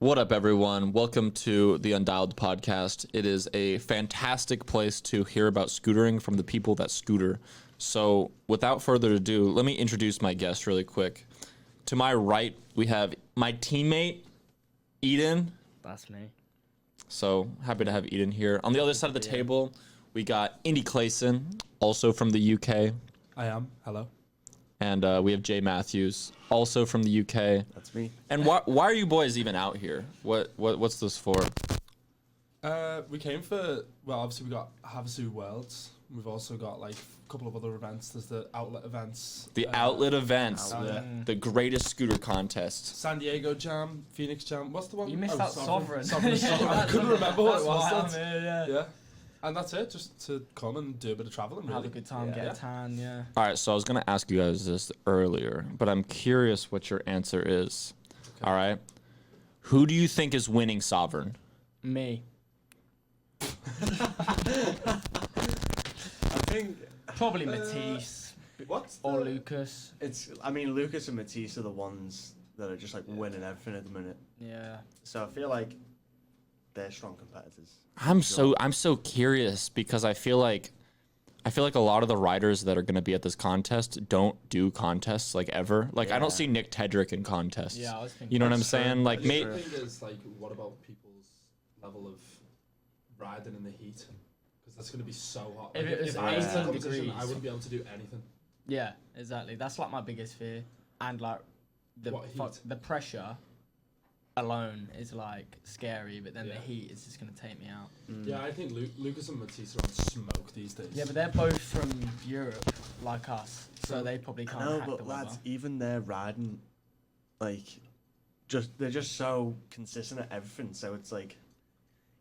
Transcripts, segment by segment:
What up, everyone? Welcome to the Undialed podcast. It is a fantastic place to hear about scootering from the people that scooter. So, without further ado, let me introduce my guest really quick. To my right, we have my teammate, Eden. That's me. So, happy to have Eden here. On the other side of the table, we got Indy Clayson, also from the UK. I am. Hello. And we have Jay Matthews, also from the UK. That's me. And why are you boys even out here? What's this for? We came for, well, obviously we got Havasu Worlds. We've also got like a couple of other events. There's the outlet events. The outlet events, the greatest scooter contest. San Diego Jam, Phoenix Jam. What's the one? You missed out Sovereign. Sovereign. I couldn't remember what it was. Yeah. Yeah. And that's it, just to come and do a bit of traveling, really. Have a good time, get a tan, yeah. All right, so I was going to ask you guys this earlier, but I'm curious what your answer is. Okay. All right. Who do you think is winning Sovereign? Me. I think Probably Matisse or Lucas. I mean, Lucas and Matisse are the ones that are just like winning everything at the minute. Yeah. So I feel like they're strong competitors. I'm so curious because I feel like a lot of the riders that are going to be at this contest don't do contests like ever. Like I don't see Nick Tedrick in contests. Yeah, I was thinking. You know what I'm saying? Like, The thing is, like, what about people's level of riding in the heat? Because that's going to be so hot. If Like, it was I was in 18 competition, degrees. I wouldn't be able to do anything. Yeah, exactly. That's like my biggest fear. And like What heat? the pressure alone is like scary, but then the Yeah. heat is just going to take me out. Yeah, I think Lucas and Matisse are on smoke these days. Yeah, but they're both from Europe, like us, so they probably I can't know, hack the but weather. lads, even their riding, like, they're just so consistent at everything. So it's like,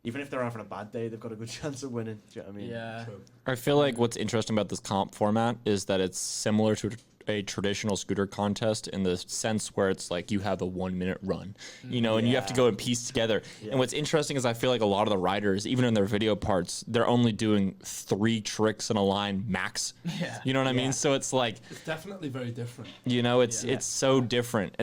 even if they're having a bad day, they've got a good chance of winning. Do you know what I mean? Yeah. True. I feel like what's interesting about this comp format is that it's similar to a traditional scooter contest in the sense where it's like you have a 1 minute run, you know, and you have to go and piece together. Yeah. And what's interesting is I feel like a lot of the riders, even in their video parts, they're only doing 3 tricks in a line max. Yeah. You know what I mean? So it's like, It's definitely very different. you know, it's so different.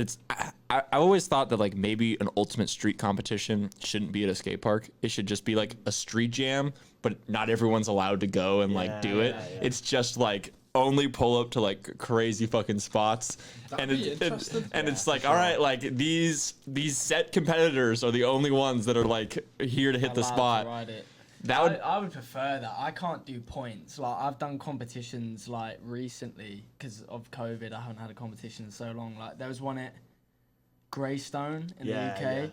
I always thought that like maybe an ultimate street competition shouldn't be at a skate park. It should just be like a street jam, but not everyone's allowed to go and like do it. It's just like only pull up to like crazy fucking spots. That'd And be interesting. it's like, all right, like these set competitors are the only ones that are like here to hit the Allowed to spot. ride it. That would I would prefer that. I can't do points. Like I've done competitions like recently because of COVID. I haven't had a competition in so long. Like there was one at Greystone in the UK. Yeah.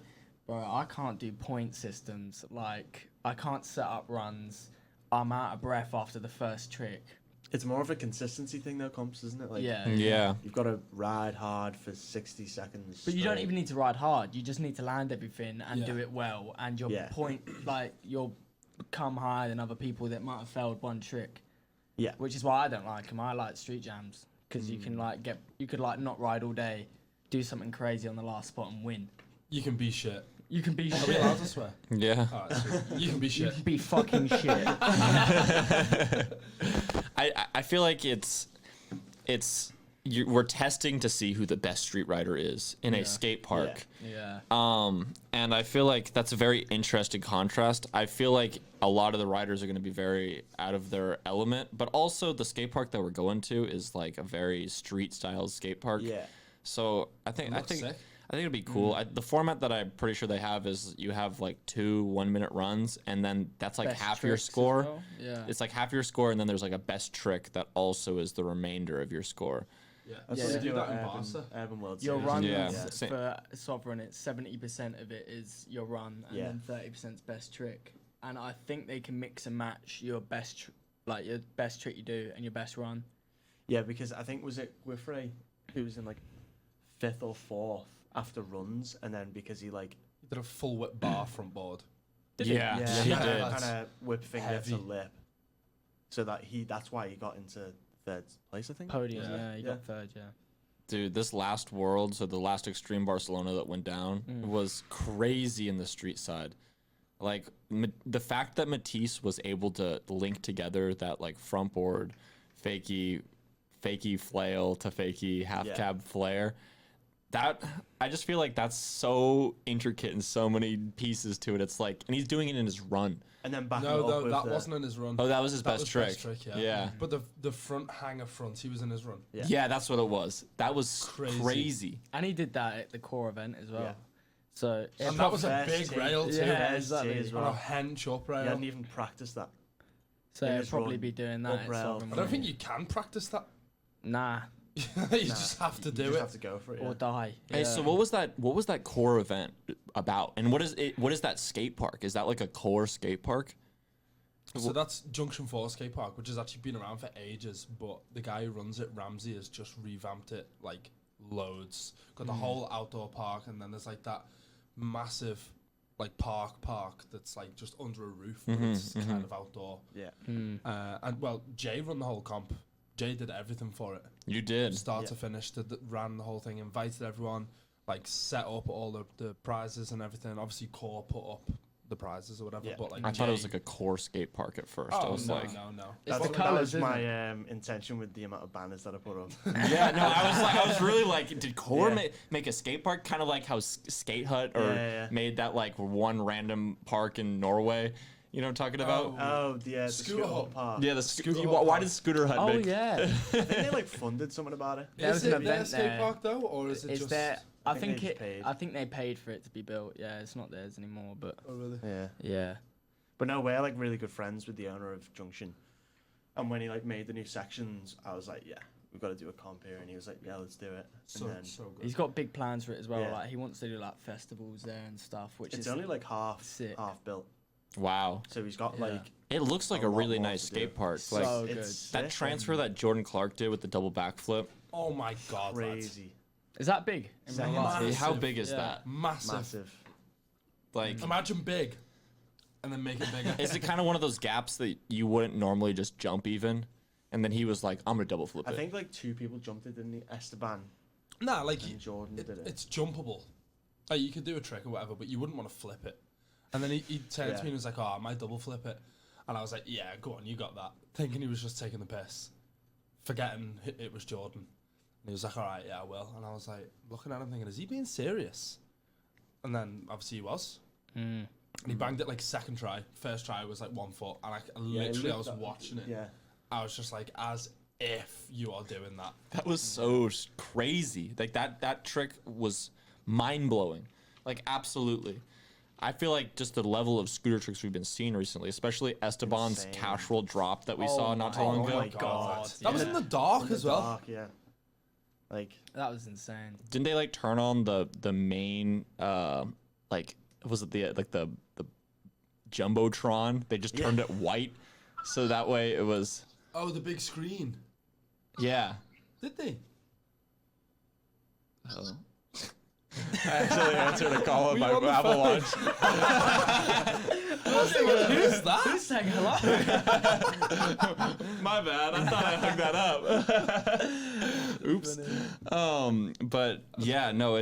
Bro, I can't do point systems. Like I can't set up runs. I'm out of breath after the first trick. It's more of a consistency thing, though, comps, isn't it? Like, yeah. You've got to ride hard for 60 seconds. But you don't straight. even need to ride hard. You just need to land everything and Yeah. do it well. And your Yeah. point, like you'll come higher than other people that might have failed one trick. Yeah. Which is why I don't like them. I like street jams because you can like you could like not ride all day, do something crazy on the last spot and win. You can be shit. You can be Are we allowed to swear? Yeah. Alright, sweet. You can be You shit. can be fucking shit. I feel like we're testing to see who the best street rider is in a skate park. Yeah. And I feel like that's a very interesting contrast. I feel like a lot of the riders are going to be very out of their element, but also the skate park that we're going to is like a very street style skate park. Yeah. So I think sick. it'd be cool. The format that I'm pretty sure they have is you have like 2 1-minute runs, and then that's like Best half your tricks as score. well. Yeah. It's like half your score, and then there's like a best trick that also is the remainder of your score. Yeah. That's Yeah. what They they do do that in at Barca. Urban World Your Series. runs Yeah. for Sovereign, it's 70% of it is your run, and then 30% is best trick. And I think they can mix and match your best, your best trick you do and your best run. Yeah, because I think was it Wiffrey who was in like 5th or 4th after runs, and then because he like You did a full whip bar front board. Yeah, yeah, he kind did. of whip finger Heavy. to lip, so that's why he got into 3rd place, I think. Podium, Yeah. you got third, yeah. Dude, this last World, so the last Extreme Barcelona that went down, was crazy in the street side. Like, the fact that Matisse was able to link together that, like, front board, fakey flail to fakey half cab flare, That I just feel like that's so intricate and so many pieces to it. It's like, and he's doing it in his run. And then backing No, up with that the, wasn't in his run. Oh, that was his That best was trick. best trick, yeah. Yeah. But the front hanger front, he was in his run. Yeah. Yeah, that's what it was. That was Crazy. crazy. And he did that at the core event as well. Yeah. So And that was a First big tee. rail too. Yeah, First exactly. tee as On a well. hench up He rail. hadn't even practiced that. so in he'll his probably run, be doing that. up at rail. Sovereign I don't think Race. you can practice that. Nah, You just have to You do just it. have to go for it. or Yeah. die. Hey, Yeah. so what was that core event about? And what is that skate park? Is that like a core skate park? So that's Junction 4 skate park, which has actually been around for ages, but the guy who runs it, Ramsey, has just revamped it like loads. Got the whole outdoor park, and then there's like that massive like park that's like just under a roof, but it's kind of outdoor. Yeah. And well, Jay run the whole comp. Jay did everything for it. You did. Start Yeah. to finish, ran the whole thing, invited everyone, like set up all the prizes and everything. Obviously, Core put up the prizes or whatever, Yeah. but like I thought it was Jay- like a core skate park at first. I Oh was no, like, no. It's That's, the colours, that was isn't my intention with the amount of banners that I put up. yeah, no, I was really like, did Core Yeah. make a skate park? Kind of like how Skate Hut or Yeah. made that like one random park in Norway. You know what I'm talking about? Oh, the Scooter Scooter Hut. Park. Yeah, the Scooter Scooter. Hut Why Park. did Scooter Hut Oh make? yeah, I think they like funded something about it. There was Is an it their event skate there. park though, or is it it's just? there. I I think think they it. just paid. I think they paid for it to be built. Yeah, it's not theirs anymore. But Oh really? Yeah. yeah, But no, we're like really good friends with the owner of Junction. And when he like made the new sections, I was like, yeah, we've got to do a comp here. And he was like, yeah, let's do it. So and then so good. he's got big plans for it as well. Yeah. Like he wants to do like festivals there and stuff. Which it's is only like half sick. built. Wow, So he's got Yeah. like it looks like A a lot really more nice to do. skate park. So Like good. it's that sick transfer that Jordan Clark did with the double backflip. Oh my god, and lads. crazy, Is that big? In Second real life? Massive. How big is Yeah. that? Massive. massive. Like, Imagine big, and then make it bigger. is it kind of one of those gaps that you wouldn't normally just jump even? And then he was like, I'm gonna double flip I it. think like 2 people jumped it, didn't he? Esteban Nah, like and Jordan did it. it's jumpable. Like you could do a trick or whatever, but you wouldn't want to flip it. And then he turned to Yeah. me and was like, "Oh, I might double flip it," and I was like, "Yeah, go on, you got that." Thinking he was just taking the piss, forgetting it was Jordan. And he was like, "All right, yeah, I will." And I was like, looking at him thinking, "Is he being serious?" And then obviously he was. And he banged it like second try. First try was like 1 foot, and I literally I was watching it. Yeah. I was just like, as if you are doing that. That was so crazy. Like that trick was mind blowing. Like absolutely. I feel like just the level of scooter tricks we've been seeing recently, especially Esteban's Insane. casual drop that we Oh saw not too long oh ago. my God. That was in the dark as well. Dark, yeah. Like That was insane. Didn't they like turn on the main like was it the jumbotron? They just turned it white, so that way it was Oh, the big screen. yeah. Did they? I actually answered a call on Were my you on the Apple phone? Watch. Who's that? Who's saying hello? My bad. I thought I hung that up. Oops. But yeah, no,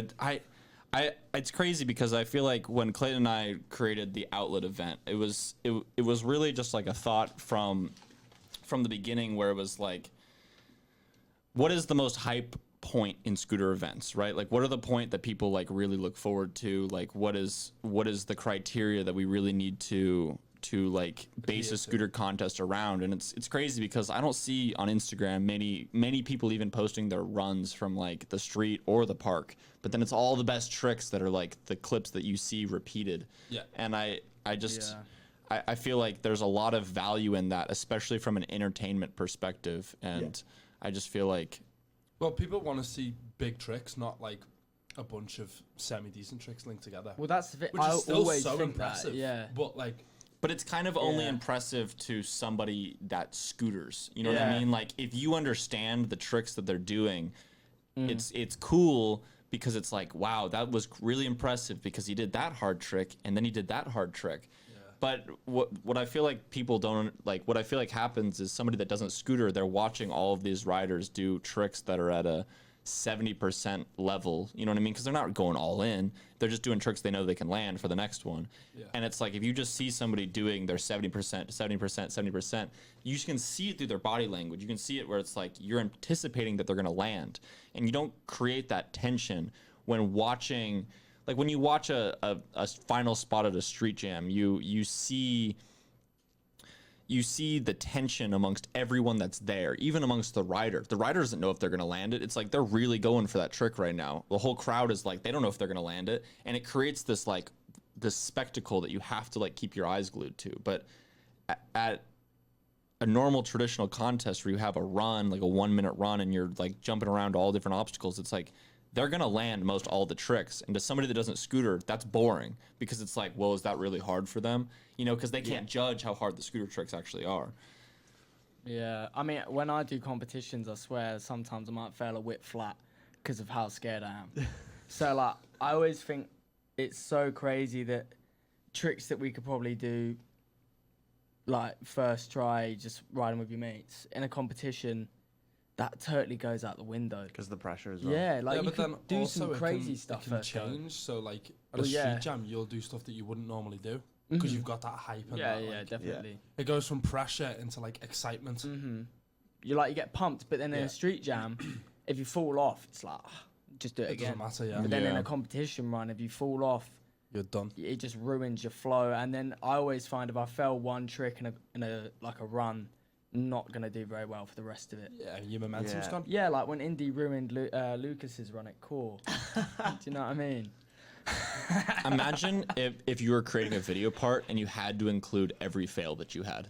it's crazy because I feel like when Clayton and I created the outlet event, it was really just like a thought from the beginning where it was like, what is the most hype point in scooter events, right? Like what are the point that people like really look forward to? Like what is the criteria that we really need to like base a scooter contest around? And it's crazy because I don't see on Instagram many people even posting their runs from like the street or the park, but then it's all the best tricks that are like the clips that you see repeated. Yeah. And I just Yeah. I feel like there's a lot of value in that, especially from an entertainment perspective. And I just feel like Well, people want to see big tricks, not like a bunch of semi-decent tricks linked together. Well, that's the bit. Which I is still always so think impressive. that. Yeah. But like, but it's kind of only Yeah. impressive to somebody that scooters. You know what Yeah. I mean? Like if you understand the tricks that they're doing, it's cool because it's like, wow, that was really impressive because he did that hard trick and then he did that hard trick. But what I feel like people don't like, what I feel like happens is somebody that doesn't scooter, they're watching all of these riders do tricks that are at a 70% level. You know what I mean? Because they're not going all in. They're just doing tricks they know they can land for the next one. Yeah. And it's like if you just see somebody doing their 70%, 70%, 70%, you can see it through their body language. You can see it where it's like you're anticipating that they're going to land, and you don't create that tension when watching, like when you watch a final spot at a street jam, you see the tension amongst everyone that's there, even amongst the rider. The rider doesn't know if they're going to land it. It's like they're really going for that trick right now. The whole crowd is like, they don't know if they're going to land it. And it creates this like this spectacle that you have to like keep your eyes glued to. But at a normal traditional contest where you have a run, like a 1 minute run, and you're like jumping around all different obstacles, it's like they're going to land most all the tricks. And to somebody that doesn't scooter, that's boring because it's like, well, is that really hard for them? You know, because they can't judge how hard the scooter tricks actually are. Yeah, I mean, when I do competitions, I swear sometimes I might fail a whip flat because of how scared I am. So, like, I always think it's so crazy that tricks that we could probably do, like, first try, just riding with your mates, in a competition, that totally goes out the window. Because of the pressure as well. Yeah, like, Yeah, you but then could do some also crazy it stuff can first go. change. So, like, at Well, a street yeah. jam, you'll do stuff that you wouldn't normally do because Mhm. you've got that hype and Yeah, that, yeah, like, definitely. it goes from pressure into, like, excitement. Mm-hmm. You get pumped, but then in Yeah. a street jam, if you fall off, it's like, just do it It again. doesn't matter, yeah. But then in Yeah. a competition run, if you fall off, You're done. it just ruins your flow. And then I always find if I fail one trick in a like a run, not gonna do very well for the rest of it. Yeah, your momentum's Yeah. gone. Yeah, like when Indy ruined Lucas's run at Core. Do you know what I mean? Imagine if you were creating a video part and you had to include every fail that you had.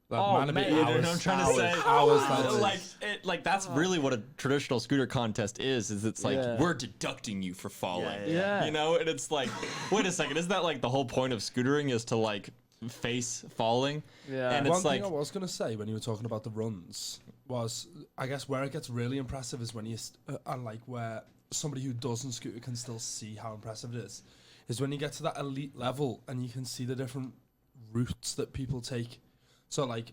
Like, Oh, man, it'd be mate, you know hours, what I'm trying to hours, say? hours, Like that's really what a traditional scooter contest is it's like Yeah. we're deducting you for falling. Yeah. You know, and it's like, wait a second, isn't that like the whole point of scootering is to like face falling? Yeah. And One it's like, thing I was going to say when you were talking about the runs was, I guess where it gets really impressive is when you, and like where somebody who doesn't scooter can still see how impressive it is when you get to that elite level and you can see the different routes that people take. So like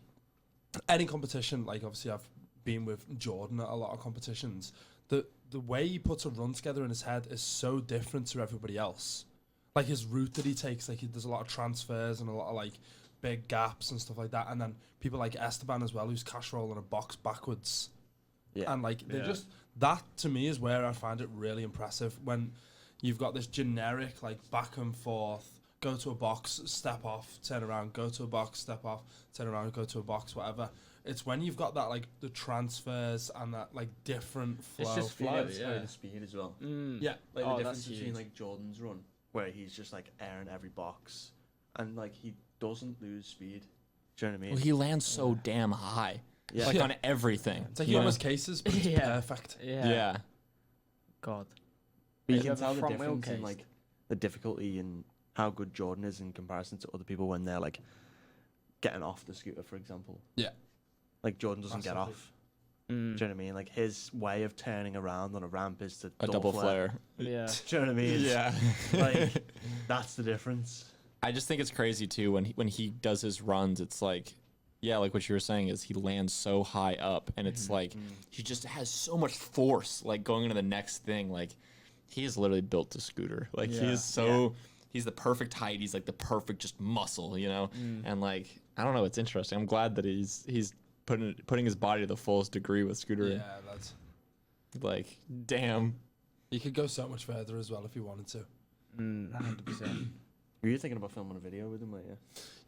any competition, like obviously I've been with Jordan at a lot of competitions, the way he puts a run together in his head is so different to everybody else. Like his route that he takes, like there's a lot of transfers and a lot of like big gaps and stuff like that. And then people like Esteban as well, who's cash rolling a box backwards. Yeah. And like they just, that to me is where I find it really impressive when you've got this generic like back and forth, go to a box, step off, turn around, go to a box, step off, turn around, go to a box, whatever. It's when you've got that like the transfers and that like different flow. It's just Being flow, able to play yeah. the speed as well. Yeah. Like Oh, the that's difference between huge. like Jordan's run, where he's just like airing every box, and like he doesn't lose speed. Do you know what I mean? well, he lands so damn high, Yeah. like Yeah. on everything. It's like you he know? almost cases, but it's Yeah. perfect. Yeah. God. But you You can have a tell the front wheel difference in case. like the difficulty and how good Jordan is in comparison to other people when they're like getting off the scooter, for example. Yeah. Like Jordan doesn't get Massively. off. Do you know what I mean? Like his way of turning around on a ramp is to A double flare. Yeah. Do you know what I mean? Yeah. Like that's the difference. I just think it's crazy too when he does his runs. It's like, yeah, like what you were saying is he lands so high up, and it's like he just has so much force, like going into the next thing. Like he is literally built to scooter. Like he Yeah. is so he's the perfect height. He's like the perfect just muscle, you know. And like I don't know, it's interesting. I'm glad that he's putting his body to the fullest degree with scootering. Yeah, that's. Like damn. You could go so much further as well if you wanted to. 100%. Were you thinking about filming a video with him, were you?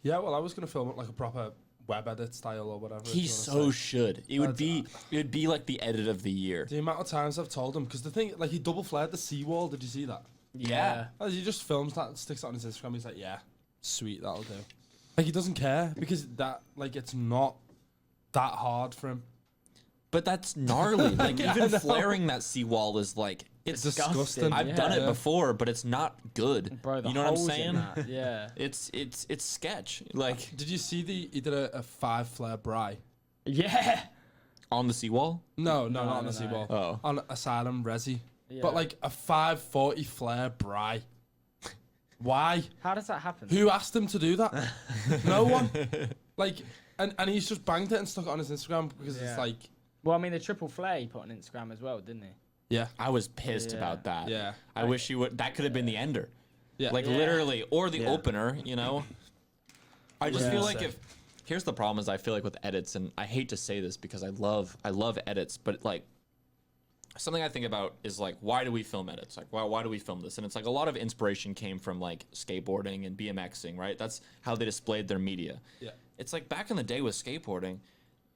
Yeah, well, I was going to film it like a proper web edit style or whatever. if He you so wanna say. should. It would be like the edit of the year. The amount of times I've told him, because the thing, like he double flared the seawall. Did you see that? Yeah. As he just films that, sticks it on his Instagram. He's like, yeah, sweet, that'll do. Like he doesn't care because that, like, it's not that hard for him. But that's gnarly. Like Yeah, I even know. flaring that seawall is like It's disgusting. I've done it Yeah. before, but it's not good. Bro, the you know what I'm holes in saying? that, yeah. It's sketch. Like Did you see he did a 5 flare bry? Yeah. on the seawall. No, not on no, the no. seawall. Oh. On Asylum Resi. Yeah. But like a 540 flare bry. Why? How does that happen? Who asked him to do that? No one. Like, and he's just banged it and stuck it on his Instagram because Yeah. it's like, Well, I mean, the triple flare he put on Instagram as well, didn't he? yeah, I was pissed Yeah. about that. yeah, I wish he would. That could have been the ender. yeah. Like Yeah. literally, or the Yeah. opener. You know. I just Yeah. feel like if here's the problem is I feel like with edits, and I hate to say this because I love edits, but like something I think about is like, why do we film edits? Like, why do we film this? And it's like a lot of inspiration came from like skateboarding and BMXing, right? That's how they displayed their media. Yeah. It's like back in the day with skateboarding,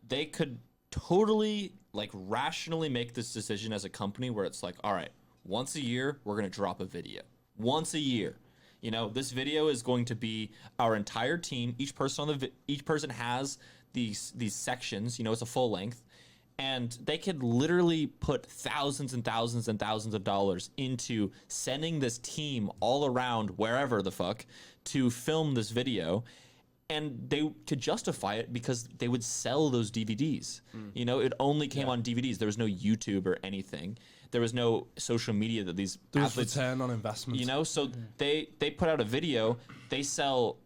they could totally like rationally make this decision as a company where it's like, all right, once a year, we're going to drop a video. Once a year. You know, this video is going to be our entire team. Each person each person has these sections, you know, it's a full length. And they could literally put thousands and thousands and thousands of dollars into sending this team all around wherever the fuck to film this video. And they could justify it because they would sell those DVDs. You know, it only came on DVDs. There was no YouTube or anything. There was no social media that these There was athletes, return on investment. you know, so they put out a video. They sell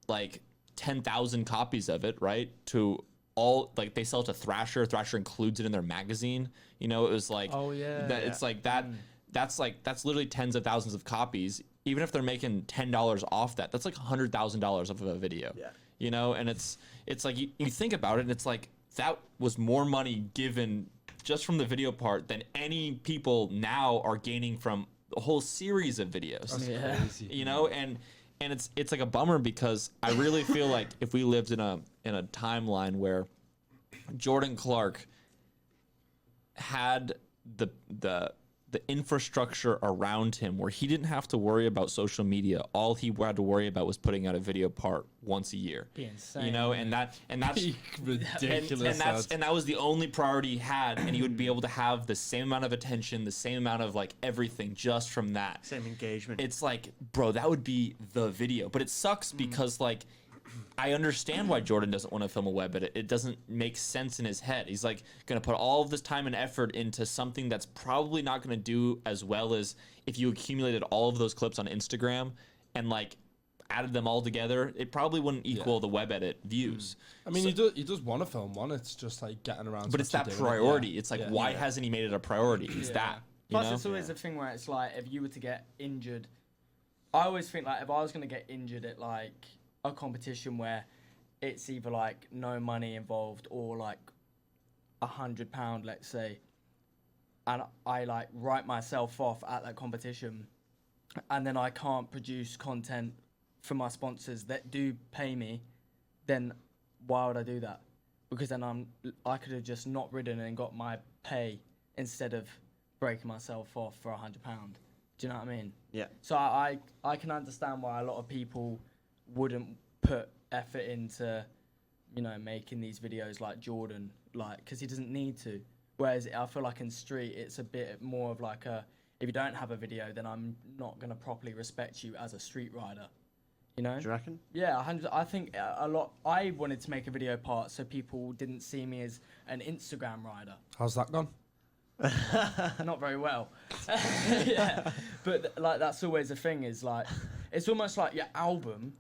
like 10,000 copies of it, right? To all, like they sell it to Thrasher. Thrasher includes it in their magazine. You know, it was like, Oh, yeah. that, it's like that. That's literally tens of thousands of copies. Even if they're making $10 off that, that's like $100,000 off of a video. Yeah. You know, and it's like you think about it, and it's like that was more money given just from the video part than any people now are gaining from a whole series of videos. That's Yeah. crazy. You know, and it's like a bummer because I really feel like if we lived in a timeline where Jordan Clark had the infrastructure around him where he didn't have to worry about social media. All he had to worry about was putting out a video part once a year. Be insane. You know, and that's Ridiculous. and that was the only priority he had, and he would be able to have the same amount of attention, the same amount of like everything just from that. Same engagement. It's like, bro, that would be the video. But it sucks because like I understand why Jordan doesn't want to film a web edit. It doesn't make sense in his head. He's like going to put all of this time and effort into something that's probably not going to do as well as if you accumulated all of those clips on Instagram and like added them all together. It probably wouldn't equal the web edit views. I mean, he does want to film one. It's just like getting around. But to it's that actually doing it. priority. Yeah. It's like, Yeah. why hasn't he made it a priority? It's that. You Plus, know? it's always a thing where it's like, if you were to get injured, I always think like if I was going to get injured at like a competition where it's either like no money involved or like £100, let's say, and I like write myself off at that competition, and then I can't produce content for my sponsors that do pay me, then why would I do that? Because then I could have just not ridden and got my pay instead of breaking myself off for £100. Do you know what I mean? Yeah. So I can understand why a lot of people wouldn't put effort into, you know, making these videos like Jordan, like, because he doesn't need to. Whereas I feel like in street, it's a bit more of like a, if you don't have a video, then I'm not going to properly respect you as a street rider. You know? Do you reckon? Yeah, 100. I think a lot. I wanted to make a video part so people didn't see me as an Instagram rider. How's that gone? Not very well. Yeah, but like that's always a thing. Is like, it's almost like your album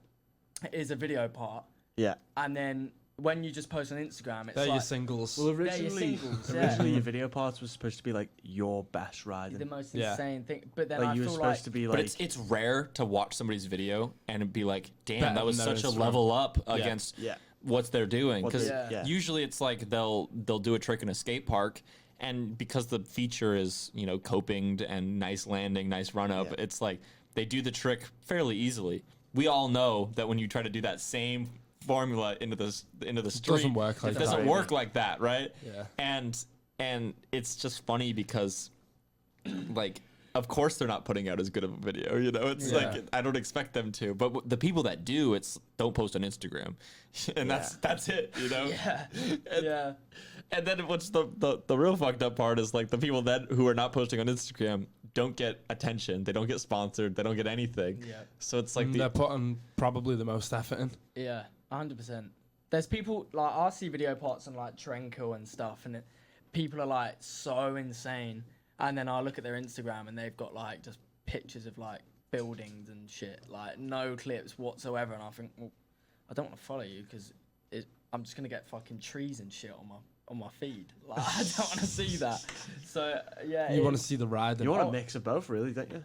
is a video part, Yeah. and then when you just post on Instagram, it's They're like your singles. Well, they're your originally, singles, your video parts was supposed to be like your best riding. the most Yeah. insane thing. But then Like I you were feel supposed like to be But like. it's rare to watch somebody's video and be like, damn, Better that was than their such a Instagram. level up against Yeah. what they're doing. What Because they- yeah. usually it's like they'll do a trick in a skate park, and because the feature is, you know, copinged and nice landing, nice run up, Yeah. it's like they do the trick fairly easily. We all know that when you try to do that same formula into the street, doesn't work like it doesn't that. work like that, right? Yeah. And it's just funny because like, of course they're not putting out as good of a video, you know? It's Yeah. like, I don't expect them to, but the people that do, it's don't post on Instagram. And that's it, you know? yeah, And, yeah. and then what's the real fucked up part is like the people that who are not posting on Instagram don't get attention. They don't get sponsored. They don't get anything. Yeah. So it's like They're putting probably the most effort in. Yeah, 100%. There's people like I see video parts on like Trenko and stuff, and people are like so insane. And then I look at their Instagram and they've got like just pictures of like buildings and shit, like no clips whatsoever. And I think, well, I don't want to follow you because I'm just gonna get fucking trees and shit on my feed. Like I don't want to see that. So yeah, You want to see the ride. You want a mix of both, really, don't you?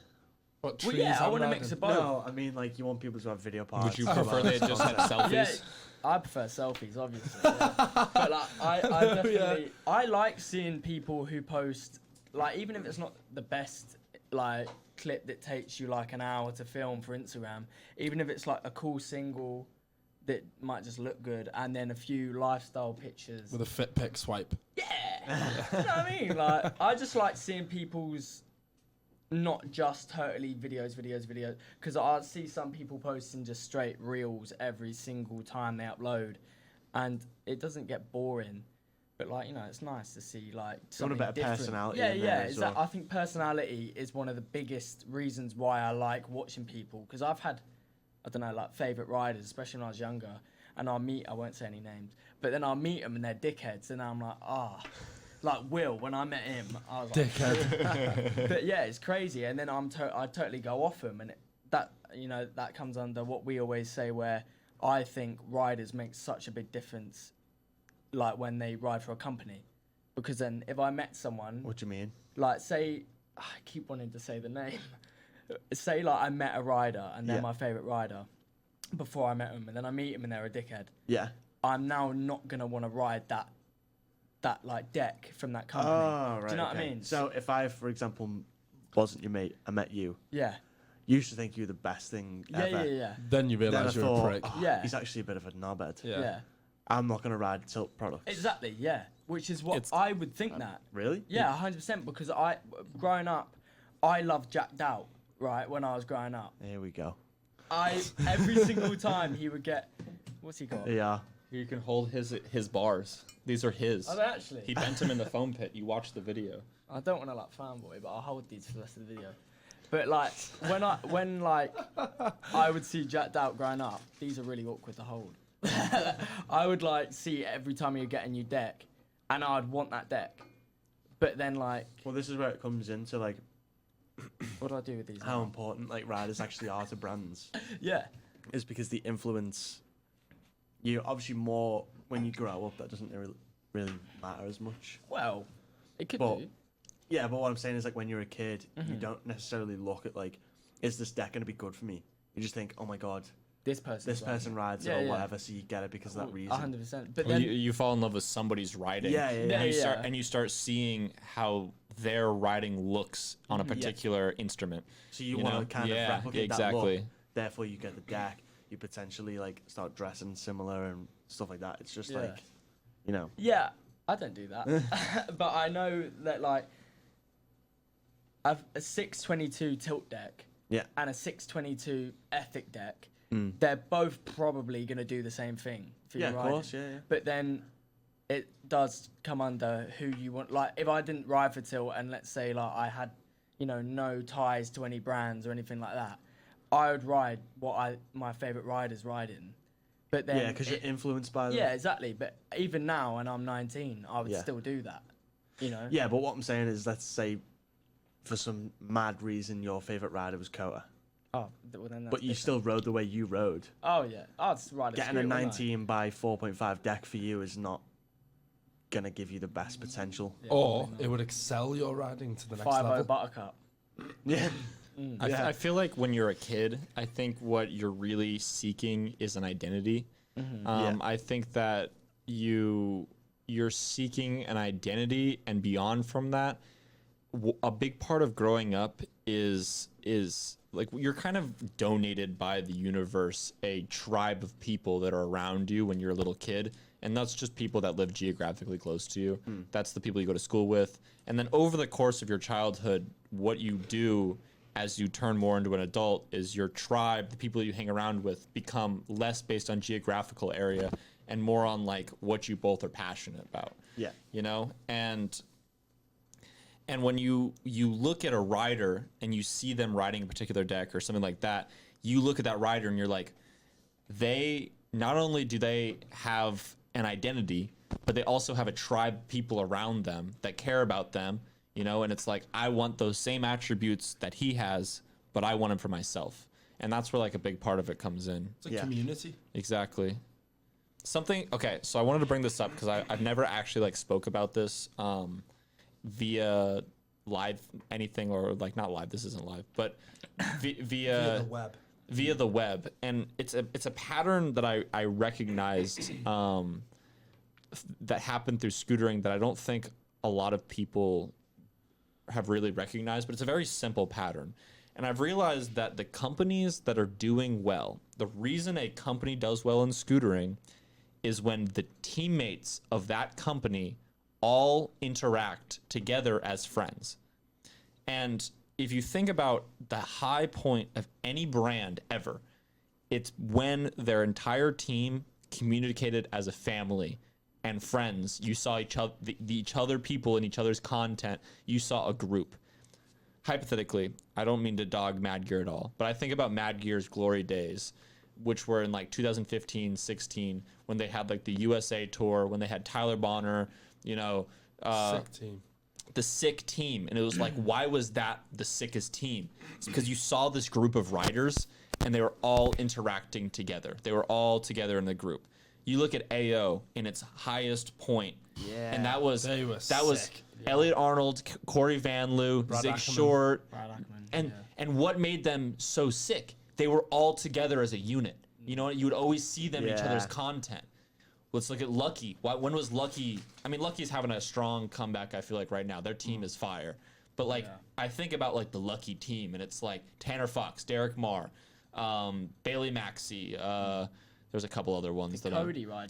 But Well, yeah, I want to mix of both. No, I mean, like, you want people to have video parts. would you Oh, prefer they just had selfies? Yeah, I prefer selfies, obviously. Yeah. But like, I definitely I like seeing people who post like even if it's not the best like clip that takes you like an hour to film for Instagram, even if it's like a cool single that might just look good, and then a few lifestyle pictures With a fit pick swipe. you know what I mean? Like, I just like seeing people's not just totally videos, because I see some people posting just straight reels every single time they upload, and it doesn't get boring. But like, you know, it's nice to see like something a bit of different. personality Yeah, in there as well. I think personality is one of the biggest reasons why I like watching people, because I've had, I don't know, like favorite riders, especially when I was younger, and I won't say any names, but then I'll meet them and they're dickheads, and I'm like, like Will, when I met him, I was like, Dickhead. but yeah, it's crazy, and then I totally go off him, and that, you know, that comes under what we always say, where I think riders make such a big difference, like when they ride for a company, because then if I met someone, What do you mean? like say, I keep wanting to say the name, say like I met a rider and they're Yeah. my favorite rider before I met them, and then I meet them and they're a dickhead. Yeah. I'm now not gonna want to ride that like deck from that company. Oh, right. Do you know what I okay. mean? So if I, for example, wasn't your mate, I met you, Yeah. you used to think you were the best thing ever. Yeah. Then you Then I realise you're thought, a prick. "Oh, Yeah. he's actually a bit of a knobhead. Yeah. I'm not going to ride Tilt products. Exactly. Yeah. Which is what It's- I would think that. Really? Yeah, 100%. Because growing up, I loved Jacked Out. Right when I was growing up, Here we go. every single time he would get, what's he got? Yeah. You can hold his bars. These are his. Are they actually? He bent him in the foam pit. You watched the video. I don't want to like fanboy, but I'll hold these for the rest of the video. But like when I would see Jacked Out growing up, these are really awkward to hold. I would like see every time you get a new deck, and I'd want that deck. But then like, Well, this is where it comes into like what do I do with these? how now? important like riders actually are to brands. Yeah. Is because the influence you obviously more when you grow up. That doesn't really matter as much. Well, it could But- do. Yeah, but what I'm saying is like when you're a kid, you Mhm. don't necessarily look at like, is this deck going to be good for me? You just think, oh my god, This person. this person rides it Yeah, or yeah. whatever, so you get it because of that reason. 100%. But Well, then you fall in love with somebody's riding. Yeah, yeah, yeah. And you Yeah, start yeah. and you start seeing how their riding looks on a Mhm. particular instrument. So you, You want know? to kind Yeah, of replicate exactly. that look. Therefore, you get the deck. You potentially like start dressing similar and stuff like that. It's just Yeah. like, you know. yeah, I don't do that. But I know that like I've a 622 tilt deck Yeah. and a 622 ethic deck. Mm. They're both probably going to do the same thing for Yeah, your of riding. course. Yeah, yeah. But then it does come under who you want. Like if I didn't ride for tilt and let's say like I had, you know, no ties to any brands or anything like that, I would ride what my favorite riders ride in. But then Yeah, because you're influenced by them. yeah, exactly. But even now, and I'm 19, I would Yeah. still do that. You know? Yeah, but what I'm saying is, let's say, for some mad reason, your favorite rider was Kota, Oh, well then that's but you different. still rode the way you rode. Oh yeah, I'd just ride a Getting a scooter, wouldn't I? 19 by 4.5 deck for you is not gonna give you the best potential. Yeah, Or probably it would excel your riding to the next 5.0 level. Buttercup. Yeah. I feel like when you're a kid, I think what you're really seeking is an identity. Yeah. I think that you're seeking an identity, and beyond from that, a big part of growing up is like you're kind of donated by the universe a tribe of people that are around you when you're a little kid, and that's just people that live geographically close to you. That's the people you go to school with, and then over the course of your childhood, what you do as you turn more into an adult is your tribe, the people you hang around with, become less based on geographical area and more on like what you both are passionate about. Yeah. You know? And when you look at a rider and you see them riding a particular deck or something like that, you look at that rider and you're like, they not only do they have an identity, but they also have a tribe of people around them that care about them, you know, and it's like, I want those same attributes that he has, but I want them for myself. And that's where like a big part of it comes in. It's a Yeah. community. Exactly. Okay, so I wanted to bring this up because I've never actually like spoke about this via live anything, or like not live, this isn't live, but Via the web. via the web, and it's a pattern that I recognized that happened through scootering that I don't think a lot of people have really recognized, but it's a very simple pattern. And I've realized that the companies that are doing well, the reason a company does well in scootering is when the teammates of that company all interact together as friends. And if you think about the high point of any brand ever, it's when their entire team communicated as a family and friends. You saw each other people in each other's content. You saw a group. Hypothetically, I don't mean to dog Mad Gear at all, but I think about Mad Gear's glory days, which were in like 2015, 16, when they had like the USA tour, when they had Tyler Bonner, Sick team. the sick team. And it was like, why was that the sickest team? It's because you saw this group of riders and they were all interacting together. They were all together in the group. You look at AO in its highest point, and that was sick. Elliot Arnold, Corey Van Loo, Zig Ackerman. Short, Brad Ackerman, and what made them so sick? They were all together as a unit. You know, you would always see them in each other's content. Let's look at Lucky. When was Lucky? I mean, Lucky's having a strong comeback, I feel like, right now. Their team is fire. But, like, I think about, like, the Lucky team, and it's, like, Tanner Fox, Derek Marr, Bailey Maxey, there's a couple other ones.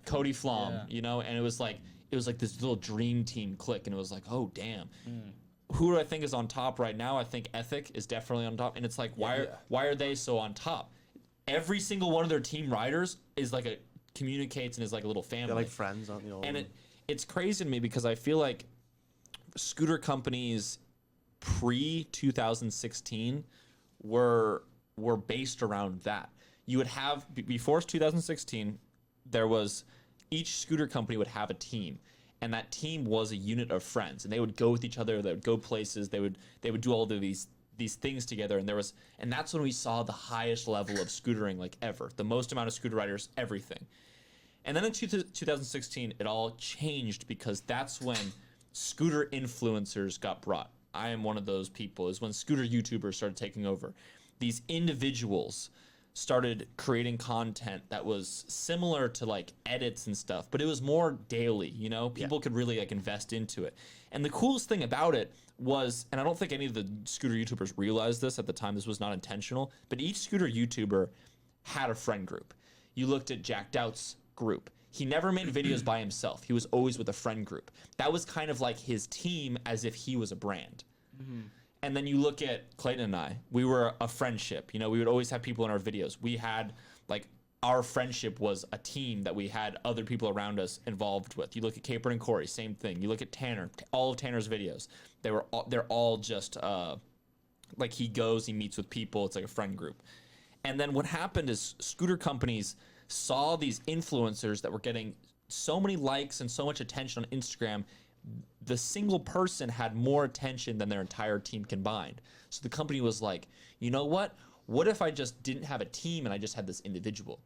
Cody Flom, and it was like this little dream team click, and it was like, oh, damn. Who do I think is on top right now? I think Ethic is definitely on top, and it's like, why are they so on top? Every single one of their team riders is like communicates and is like a little family. They're like friends, aren't they? All and it's crazy to me because I feel like scooter companies pre 2016 were based around that. You would have before 2016, there was each scooter company would have a team, and that team was a unit of friends, and they would go with each other. They would go places. They would do all of these things together, and that's when we saw the highest level of scootering like ever, the most amount of scooter riders, everything. And then in 2016, it all changed because that's when scooter influencers got brought. I am one of those people. Is when scooter YouTubers started taking over. These individuals started creating content that was similar to like edits and stuff, but it was more daily, people could really like invest into it. And the coolest thing about it was, and I don't think any of the scooter YouTubers realized this at the time, this was not intentional, but each scooter YouTuber had a friend group. You looked at Jack Doubt's group. He never made videos by himself. He was always with a friend group. That was kind of like his team as if he was a brand. And then you look at Clayton and I. We were a friendship. We would always have people in our videos. We had, like, our friendship was a team that we had other people around us involved with. You look at Caper and Corey, same thing. You look at Tanner, all of Tanner's videos. They're all just, like, he meets with people. It's like a friend group. And then what happened is scooter companies saw these influencers that were getting so many likes and so much attention on Instagram. The single person had more attention than their entire team combined. So the company was like, you know what? What if I just didn't have a team and I just had this individual?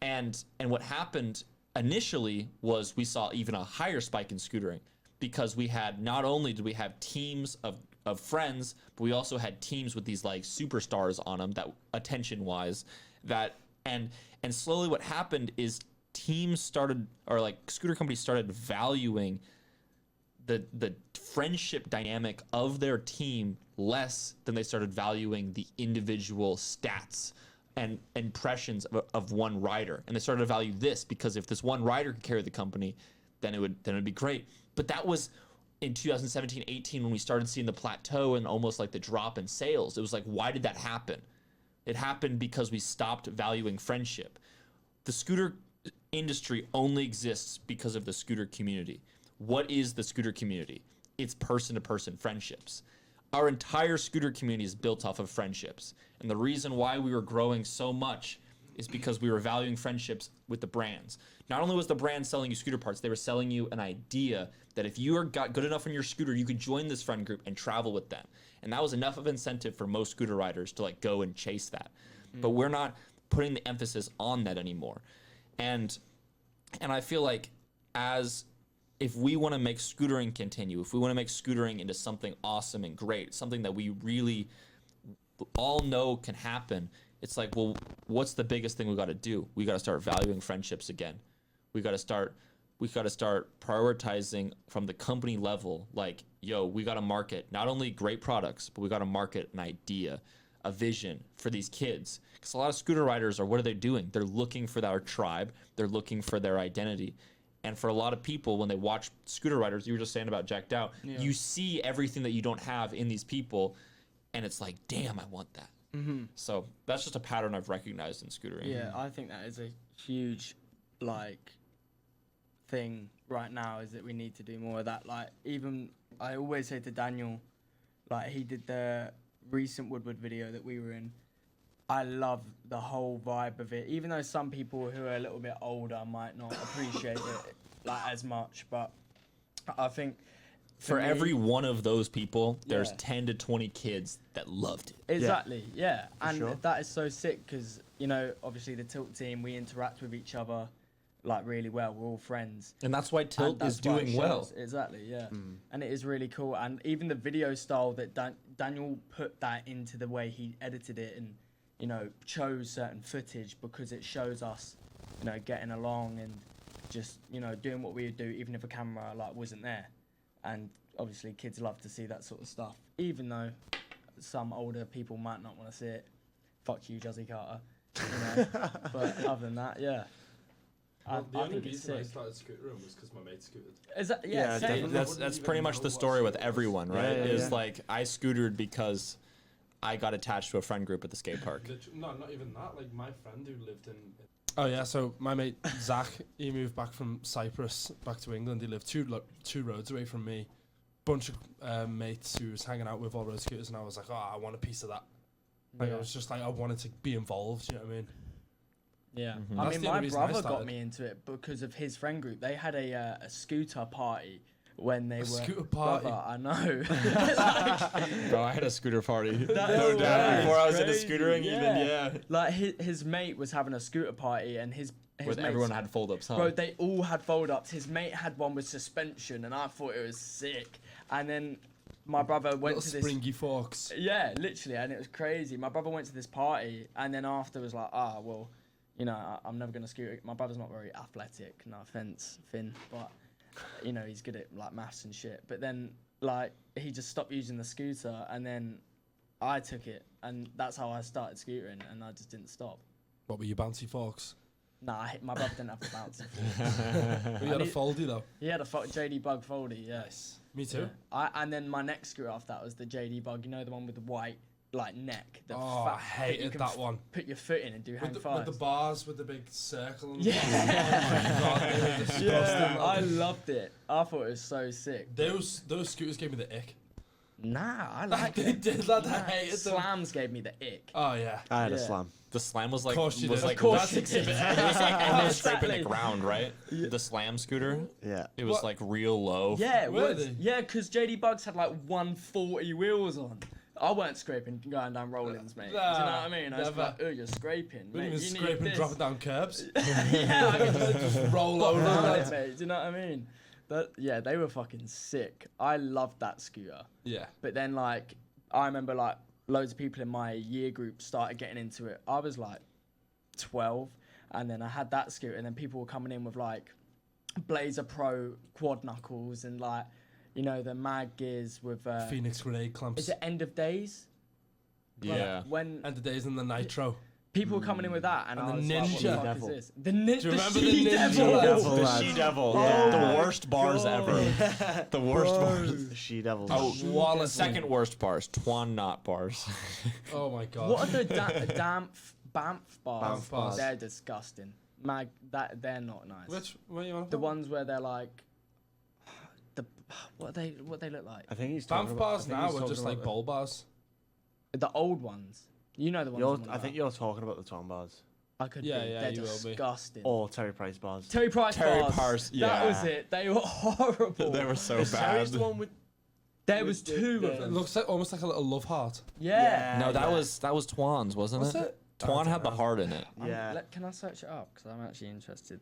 And what happened initially was we saw even a higher spike in scootering because we had, not only did we have teams of friends, but we also had teams with these like superstars on them that attention-wise and slowly what happened is teams started, or like scooter companies started valuing the friendship dynamic of their team less than they started valuing the individual stats and impressions of one rider. And they started to value this because if this one rider could carry the company, then it would be great. But that was in 2017, 18 when we started seeing the plateau and almost like the drop in sales. It was like, why did that happen? It happened because we stopped valuing friendship. The scooter industry only exists because of the scooter community. What is the scooter community? It's person-to-person friendships. Our entire scooter community is built off of friendships. And the reason why we were growing so much is because we were valuing friendships with the brands. Not only was the brand selling you scooter parts, they were selling you an idea that if you got good enough on your scooter, you could join this friend group and travel with them. And that was enough of incentive for most scooter riders to like go and chase that. But we're not putting the emphasis on that anymore. And I feel like if we want to make scootering continue, if we want to make scootering into something awesome and great, something that we really all know can happen, it's like, well, what's the biggest thing we got to do? We got to start valuing friendships again. We got to start we got to start prioritizing from the company level. Like, yo, we got to market not only great products, but we got to market an idea, a vision for these kids. Because a lot of scooter riders what are they doing? They're looking for their tribe. They're looking for their identity. And for a lot of people, when they watch scooter riders, you were just saying about Jacked Out, you see everything that you don't have in these people, and it's like, damn, I want that. Mm-hmm. So that's just a pattern I've recognized in scootering. Yeah, I think that is a huge, like, thing right now, is that we need to do more of that. Like, even, I always say to Daniel, like, he did the recent Woodward video that we were in. I love the whole vibe of it, even though some people who are a little bit older might not appreciate it like as much. But I think For me, every one of those people, there's Yeah. 10 to 20 kids that loved it. exactly, yeah, and sure. that is so sick because, you know, obviously the Tilt team, we interact with each other like really well. We're all friends. And that's why And Tilt is that's why it doing well. shows. Exactly, yeah. And it is really cool. And even the video style that Daniel put that into the way he edited it and, you know, chose certain footage because it shows us, you know, getting along and just, you know, doing what we would do even if a camera like wasn't there. And obviously kids love to see that sort of stuff, even though some older people might not want to see it. Fuck you, Jazzy Carter. You know? But other than that, yeah. Well, the I only think it's reason I sick. started scootering was because my mate scooted. Is that, Yeah, same. definitely. That's pretty much the story with everyone, right? Yeah, Is yeah. like, I scootered because I got attached to a friend group at the skate park. No, not even that. Like, my friend who lived in... Oh, yeah, so my mate, Zach, he moved back from Cyprus back to England. He lived two roads away from me. Bunch of mates who was hanging out with all road scooters, and I was like, oh, I want a piece of that. Like, Yeah. I was just like, I wanted to be involved, you know what I mean? Yeah, Mhm. I That's mean, the my only reason I brother got started. me into it because of his friend group. They had a scooter party when they were scooter party? Brother, I know. Bro, I had a scooter party. No way. Before I was into Crazy, scootering, yeah. even, yeah. Like his mate was having a scooter party, and his With mates- everyone had fold-ups, huh? Bro, they all had fold-ups. His mate had one with suspension, and I thought it was sick. And then my brother went Little to this. springy forks. Yeah, literally, and it was crazy. My brother went to this party, and then after was like, well, you know, I'm never gonna scooter. My brother's not very athletic, no offense, Finn, but you know, he's good at like maths and shit. But then like he just stopped using the scooter, and then I took it, and that's how I started scootering, and I just didn't stop. What were your bouncy forks? Nah, my brother didn't have the bouncy. But you had a foldy, though. He had a JD Bug foldy, yeah. Nice. Me too. Yeah. And then my next scooter after that was the JD Bug, you know, the one with the white like neck. The Oh, I hated you can that one. Put your foot in and do hang With fives. the bars, with the big circle. And Yeah. Oh my god, they were disgusting. Yeah, I loved it. I thought it was so sick. Those scooters gave me the ick. Nah, I like They it. did that. I Nah, hated them. Slams gave me the ick. Oh yeah. I had a Yeah. slam. The slam was like, course you did. like Of course that's you exhibit. did. It was like almost scraping Exactly. the ground, right? The slam scooter. Yeah. It was What? like real low. Yeah, it Were was. they? Yeah, because JD Bugs had like 140 wheels on. I weren't scraping going down rollings, mate. Do you know what I mean? I was Never. like, oh, you're scraping. We Mate, didn't even you need scrape and this. dropping down curbs. Yeah, I mean, Just roll Fuck over. around it, that. mate. Do you know what I mean? Yeah, they were fucking sick. I loved that scooter. Yeah. But then, like, I remember, like, loads of people in my year group started getting into it. I was, like, 12, and then I had that scooter, and then people were coming in with, like, Blazer Pro quad knuckles and, like, you know, the mag gears with... Phoenix grenade clamps. is it End of Days? Yeah. When And the days in the nitro. people were coming in with that, and And I the was like, what the Ninja. fuck Devil. is this? The Do you remember the She Ninja Devil. Devil, The lads. she-devil. Yeah. The worst bars ever. The worst bars. The she devils. Oh, Wallace. second worst bars. Twan not bars. Oh my god. What are the Banff bars? Banff bars. They're disgusting. They're not nice. Which what you want? The ones where they're like, what they look like. I think he's Banff talking bars about, I think now he's are talking just like about bowl bars. The old ones. You know the ones. I'm on I think about. you're talking about the Tom bars I could Yeah, be. yeah, They're you will be. disgusting. or Terry Price bars. Terry Price Terry bars. Price, That yeah. was it. They were horrible. They were so Is Terry's bad. the one with? There was two of It them. looks like almost like a little love heart. Yeah. No, that yeah. was Twan's, wasn't Was it? it? Twan had the heart in it. Yeah. Can I search it up? Because I'm actually interested.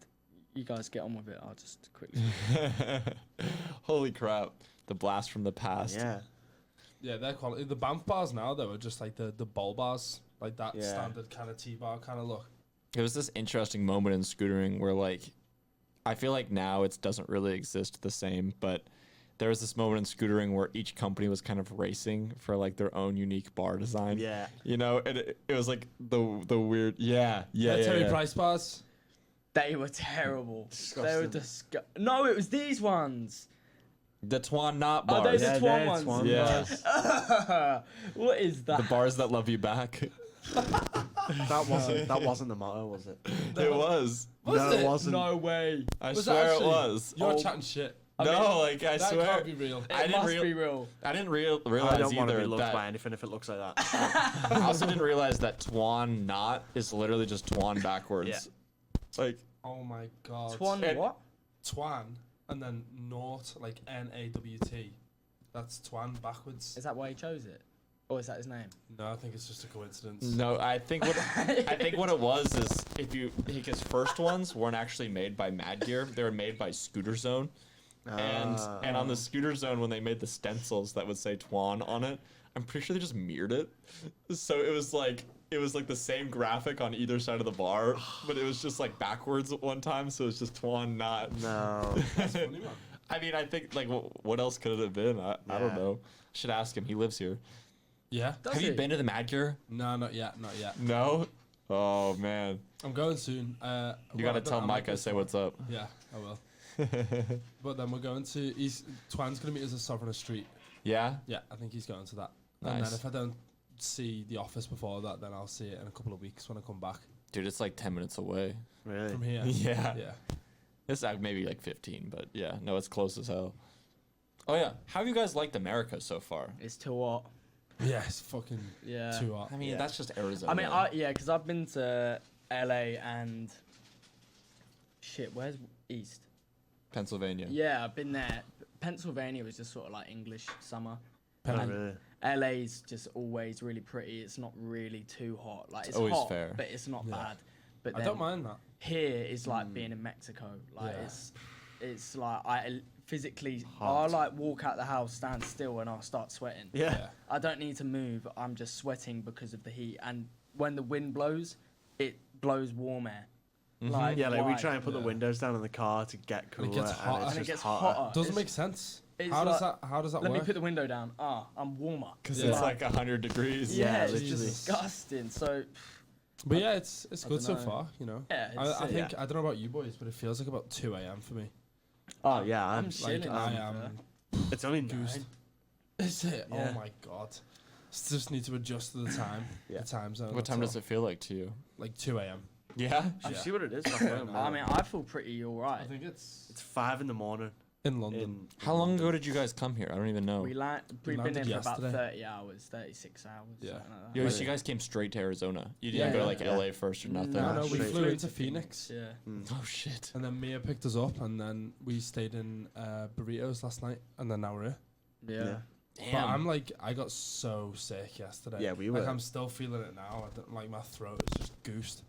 You guys get on with it. I'll just quickly. Holy crap. The blast from the past. Yeah. Yeah, they're quality. The Banff bars now though are just like the bowl bars, like that Yeah. standard kind of T-bar kind of look. It was this interesting moment in scootering where, like, I feel like now it doesn't really exist the same, but there was this moment in scootering where each company was kind of racing for like their own unique bar design. Yeah. You know, and it was like the weird. Yeah. Terry Price bars. They were terrible. Disgusting. They were No, it was these ones. The Twan Not Oh, bars. those are Twan they're ones. Twan Yeah. bars. What is that? The bars that love you back. That wasn't the motto, was it? It was. No, it wasn't. No way. I Was swear actually- it was. You're Oh. chatting shit. No, like I That swear. can't be real. It I didn't must be real. I didn't I realize don't want to either be looked that. by anything if it looks like that. I also didn't realize that Twan Not is literally just Twan backwards. Yeah. Like Oh my god. Twan And- what? Twan and then Naut, like Nawt. That's Twan backwards. Is that why he chose it? Or is that his name? No, I think it's just a coincidence. no, I think what it was is if you think his first ones weren't actually made by Mad Gear, they were made by Scooter Zone. And on the Scooter Zone when they made the stencils that would say Twan on it, I'm pretty sure they just mirrored it. So it was like the same graphic on either side of the bar, but it was just like backwards at one time, so it's just Twan Not. No. That's funny, man. I mean, I think like what else could it have been? I don't Yeah. know. Should ask him. He lives here. Yeah. Does Have you he? been to the Mad Gear? No, not yet. Not yet. No. Oh man, I'm going soon. you gotta tell Mike I say what's up. Yeah, I will. But then we're going to. Twan's gonna meet us at Sovereign Street. Yeah. Yeah, I think he's going to that. And Nice. then if I don't see the office before that, then I'll see it in a couple of weeks when I come back Dude, it's like 10 minutes away. Really? from here. Yeah. Yeah. It's maybe like 15, but yeah, no, it's close as hell. Oh yeah, how have you guys liked America so far? It's too hot. Yeah, it's fucking Yeah. too hot. I mean, Yeah. that's just Arizona. I mean, because I've been to LA and where's East? Pennsylvania. Yeah, I've been there. Pennsylvania was just sort of like English summer. Oh, And really? LA's just always really pretty. It's not really too hot. Like it's always hot, fair. but it's not Yeah. bad. But I then don't mind that. here is like being in Mexico. Like Yeah. it's like I physically Hot. I like walk out the house, stand still, and I'll start sweating. Yeah. Yeah. I don't need to move. I'm just sweating because of the heat. And when the wind blows, it blows warm air. Like, Yeah, like we why? try and put the Yeah. windows down in the car to get cooler, And it gets hotter. it's And it just gets hotter. hotter. Doesn't It's- make sense. it's How does like- that? How does that Let work? me put the window down. I'm warmer. Because Yeah. it's like 100 degrees. Yeah, it's literally. disgusting. So But yeah, it's good so dunno. far. You know. Yeah, I it's- think yeah. I don't know about you boys, but it feels like about 2 a.m. for me. Oh yeah, I'm I'm chilling. Like I to be am. it's only Goose. 9. Is it? Yeah. Oh my god. Just need to adjust to the time. Yeah. The time zone. What time does it feel like to you? Like 2 a.m. Yeah. Should Yeah. see what it is back home. I mean, I feel pretty alright. I think it's it's 5 in the morning. in London. In How long ago did you guys come here? I don't even know. We've been landed in for about yesterday. 30 hours, 36 hours. Yeah. something like that. Yo, so you guys came straight to Arizona. You didn't Yeah, go to yeah. like Yeah. LA first or nothing. No, Nah, we straight- flew into Phoenix. Yeah. Oh shit. And then Mia picked us up, and then we stayed in Burritos last night, and then now we're here. Yeah. Damn. But I'm like, I got so sick yesterday. Yeah, we Like, were. I'm still feeling it now. I don't, like, my throat is just goosed.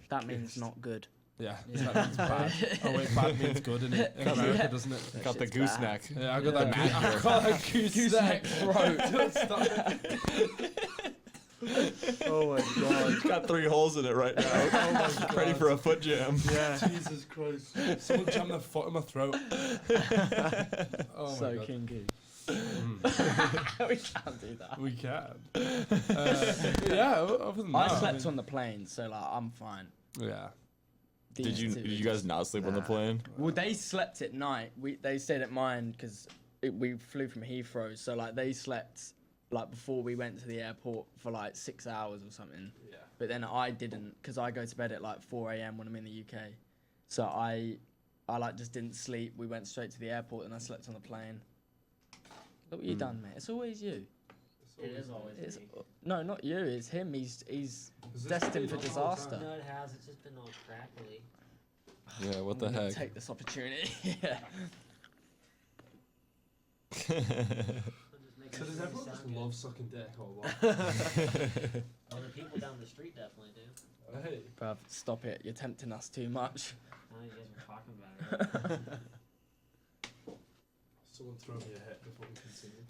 That means not good. Yeah, Yeah. that means bad. Oh wait, bad means good in America, Yeah. doesn't it? Got the shit's goose bad. neck. Yeah, I got Yeah. that. I got that goose neck throat. Oh my god. Got 3 holes in it right now. Oh my god. Ready for a foot jam. Yeah. Jesus Christ! Someone jammed their foot in my throat. Oh my So god. kinky. Mm. We can't do that. We can. Yeah. Other than I that, slept mean, on the plane, so like I'm fine. Yeah. Did you These two guys not sleep on the Nah. plane? Well, they slept at night. They stayed at mine because we flew from Heathrow, so like they slept like before we went to the airport for like 6 hours or something. Yeah. But then I didn't because I go to bed at like 4 a.m. when I'm in the UK. So I like just didn't sleep. We went straight to the airport and I slept on the plane. Look what you done, mate. It's always you. It is always It's, me. no, not you. It's him. He's Is this destined for really the whole disaster. time? No, it has. It's just been all crackly. Yeah, what the I'm gonna heck? Take this opportunity. Yeah. I'm just making So does sure we everyone just sound good. love sucking dick or what? Oh, the people down the street definitely do. Hey. Bruv, stop it. You're tempting us too much. Now you guys are talking about it. Someone throw me a hit before we continue.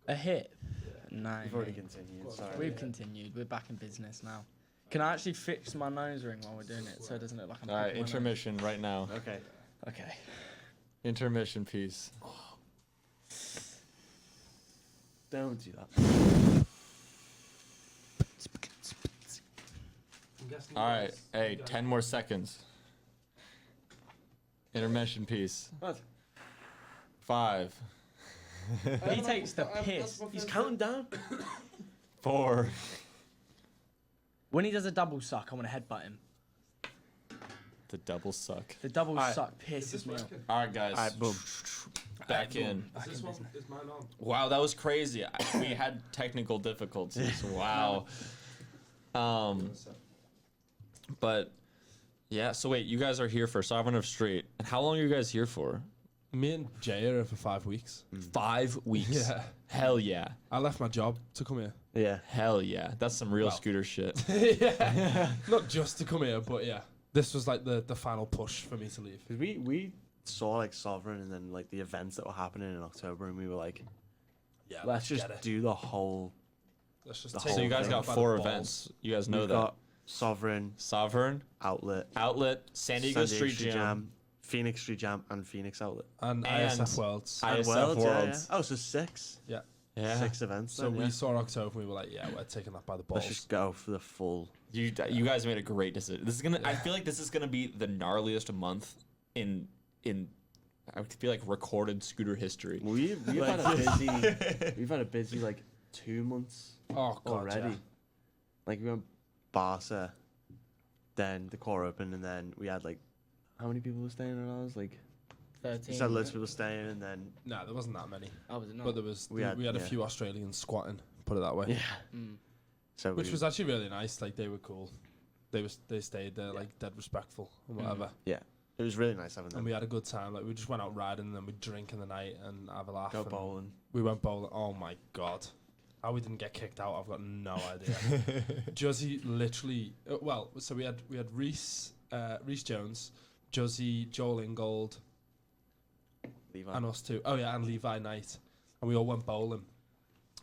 A hit? Yeah. No. We've already mate. continued. Go on, Sorry. We've Yeah. continued. We're back in business now. Can I actually fix my nose ring while we're doing it so it doesn't look like I'm All right, picking my nose? intermission right now. Okay. Okay. Intermission piece. Don't do that. All right, hey, 10 more seconds. Intermission piece. What? 5, He takes the piss. He's counting down. 4. When he does a double suck, I want to headbutt him. The double suck. The double Alright. suck pisses me off. All right, guys. All right, boom. Back in. Is this one? Is mine on? Wow, that was crazy. We had technical difficulties. Wow. But yeah. So wait, you guys are here for Sovereign of Street, and how long are you guys here for? Me and Jay are here for 5 weeks. 5 weeks. Yeah. Hell yeah. I left my job to come here. Yeah. Hell yeah. That's some real Well. scooter shit. Yeah. Not just to come here, but yeah. This was like the final push for me to leave. Because we saw like Sovereign and then like the events that were happening in October, and we were like, Yeah, let's just get it. do the whole. Let's just the take So you it guys thing got by the 4 balls. events. You guys know We've that. got Sovereign, Sovereign, Outlet, Outlet, San Diego Street Jam, Phoenix Street Jam, and Phoenix Outlet. And And ISF Worlds. I- And ISF Worlds, yeah, Worlds. yeah. Oh, so 6. Yeah. Yeah. 6 events. So then, we yeah. saw October and we were like, yeah, we're taking that by the balls. Let's just go for the full. You guys made a great decision. This is gonna. I feel like this is gonna be the gnarliest month in I feel like recorded scooter history. We've had a busy. We've had a busy like 2 months Oh, God, already. yeah. Like we went Barca, then the Core Open, and then we had like how many people were staying on ours? Like 13. we had loads of people staying, and then No, there wasn't that many. Oh, was it not? But there was We we had- had a yeah. few Australians squatting, put it that way. yeah. Mm. So Which we, was actually really nice. Like, they were cool. They stayed there, like, dead respectful and whatever. it was really nice having And them. we had a good time. Like, we just went out riding and then we'd drink in the night and have a laugh. Go and bowling. We went bowling. Oh my God. How we didn't get kicked out, I've got no idea. Josie literally, so we had Reese Jones, Josie, Joel Ingold, Levi. and us two. Oh yeah, and Levi Knight. And we all went bowling.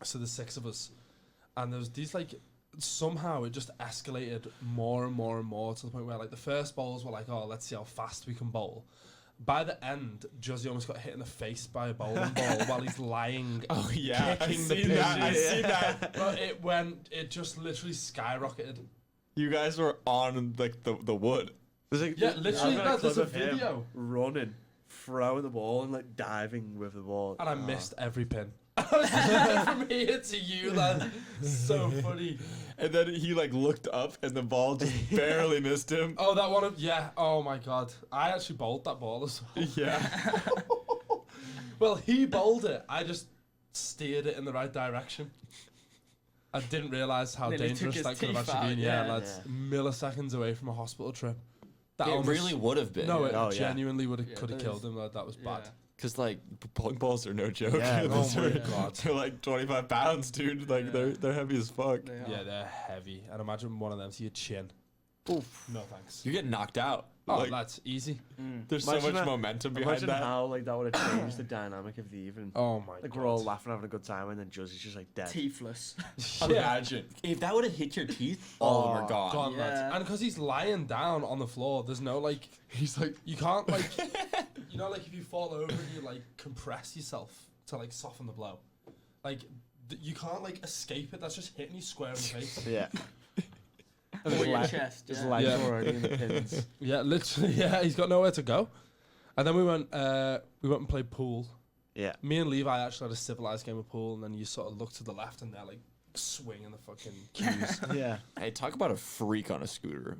So there's 6 of us. And there was these like, somehow it just escalated more and more and more to the point where like the first bowls were like, oh, let's see how fast we can bowl. By the end, Josie almost got hit in the face by a bowling ball while he's lying. Oh yeah, Kicking the I pitch. see that. But it just literally skyrocketed. You guys were on like the wood. There's like, Yeah, literally, I've got there's clip a of him video. running, throwing the ball, and like diving with the ball. And I missed every pin. I was just from here to you, lad. So funny. And then he like looked up and the ball just barely missed him. Oh, that one. Yeah. Oh my God. I actually bowled that ball as well. Yeah. Well, he bowled it. I just steered it in the right direction. I didn't realize how Nearly took dangerous his that could have teeth actually out, been. Yeah, yeah. lads. Yeah. Milliseconds away from a hospital trip. That It almost- really would have been. No, it Oh, yeah. genuinely would have Yeah, could have that killed is- him. Lad. That was bad. Yeah. Because like bowling balls are no joke. Yeah, They're- oh my they're- God. They're like 25 pounds, dude. Like Yeah. they're heavy as fuck. They Yeah, are. they're heavy. And imagine one of them to your chin. Oof. No thanks. You get knocked out. Oh, Like, that's easy. there's Imagine so much that- momentum behind Imagine that. how like that would have changed the dynamic of the evening. Oh my Like God. we're all laughing, having a good time, and then Josie's just like dead. Teethless. Imagine if that would have hit your teeth, all of them are gone. Gone, lads. Yeah. And because he's lying down on the floor, there's no like. He's like, You can't like. You know, like if you fall over and you like compress yourself to like soften the blow, like you can't like escape it. That's just hitting you square in the face. Yeah. Or your chest. His Yeah. legs Yeah. were already in the pins. Yeah, literally. Yeah, he's got nowhere to go. And then we went and played pool. Yeah. Me and Levi actually had a civilized game of pool, and then you sort of look to the left and they're like swinging the fucking cues. Yeah. hey, talk about a freak on a scooter.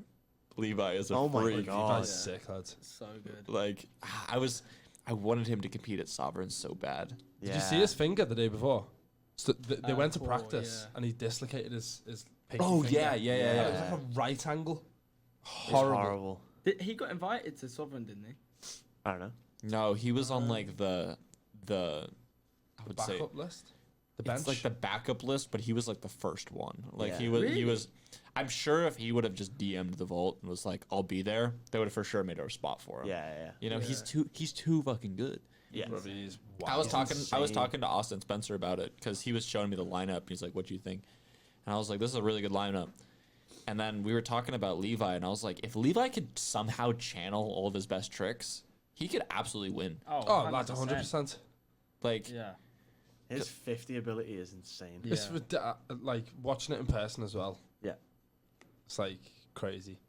Levi is a Oh my freak. God. Levi's yeah. sick, lads. So good. Like, I wanted him to compete at Sovereign so bad. Did you see his finger the day before? So they went to Paul, practice yeah. and he dislocated his pinky Oh, finger. yeah. It was like a right angle. Horrible. Horrible. He got invited to Sovereign, didn't he? I don't know. No, he was on like the I would say Backup list. The bench. it's like the backup list, but he was like the first one. Like Yeah. he Really? was. I'm sure if he would have just DM'd the vault and was like, "I'll be there," they would have for sure made a spot for him. Yeah, yeah. You know, he's Yeah. too fucking good. Yeah. Probably is I was wild. talking to Austin Spencer about it because he was showing me the lineup. He's like, "What do you think?" And I was like, "This is a really good lineup." And then we were talking about Levi, and I was like, if Levi could somehow channel all of his best tricks, he could absolutely win. Oh, that's 100%. Like, Yeah. His 50 ability is insane. Yeah. It's like watching it in person as well. Yeah. It's like crazy.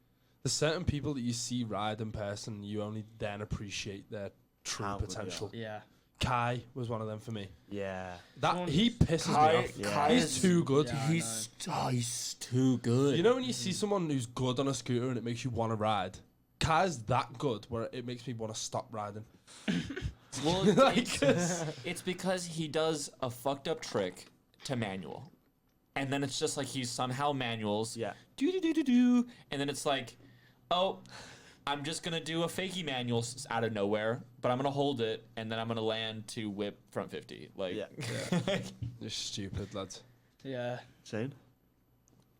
There's certain people that you see ride in person, you only then appreciate their true How good they potential. Yeah. Kai was one of them for me. Yeah. That he pisses me off. Yeah. He's too good. Yeah. he's too good. You know when you see someone who's good on a scooter and it makes you want to ride? Kai's that good where it makes me want to stop riding. Well, it's because he does a fucked up trick to manual. And then it's just like he somehow manuals. Yeah. Do. And then it's like, oh, I'm just going to do a fakey manual out of nowhere, but I'm going to hold it, and then I'm going to land to whip front 50. Like, Yeah. You're stupid, lads. Yeah. Insane.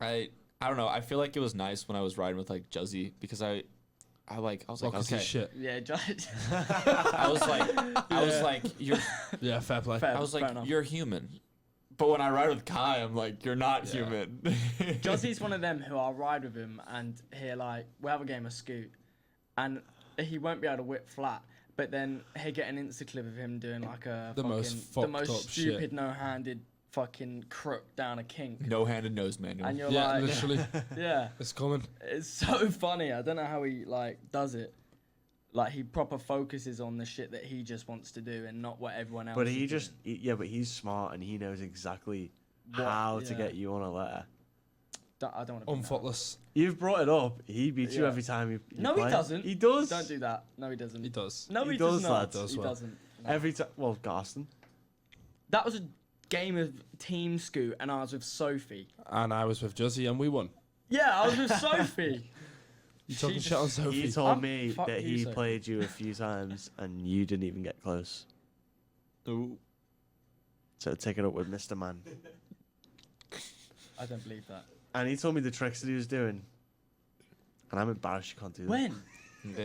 I don't know. I feel like it was nice when I was riding with like Juzzy because I was like, Because okay. he's shit. Yeah, Judge. I was like, you're. Yeah, fair play. Fair. I was fair like, enough. you're human. But when I ride with Kai, I'm like, you're not Yeah. human. Jossy's one of them who I'll ride with him and he'll like, we'll have a game of Scoot and he won't be able to whip flat, but then he'll get an insta clip of him doing like a The most fucked up stupid shit. no-handed fucking crook down a kink. No-handed nose manual. And you're Yeah, like, literally. yeah, It's coming. it's so funny. I don't know how he like does it. Like he proper focuses on the shit that he just wants to do and not what everyone else. But is he doing. just, but he's smart and he knows exactly What- how to yeah. get you on a letter. I don't want to. Unfootless. You've brought it up. He beats you Yeah. every time you No, play. he doesn't. He does. Don't do that. No, he doesn't. He does. No, He he, does, does not. lads. Does He well. doesn't. No. Every time. Well, Garston. That was a game of team scoot, and I was with Sophie. And I was with Juzzy and we won. Yeah, I was with Sophie. You talking She shit on just- Sophie? He told I'm- me fuck that you, he Sophie. played you a few times and you didn't even get close. Ooh. So take it up with Mr. Man. I don't believe that. And he told me the tricks that he was doing. And I'm embarrassed you can't do that. When?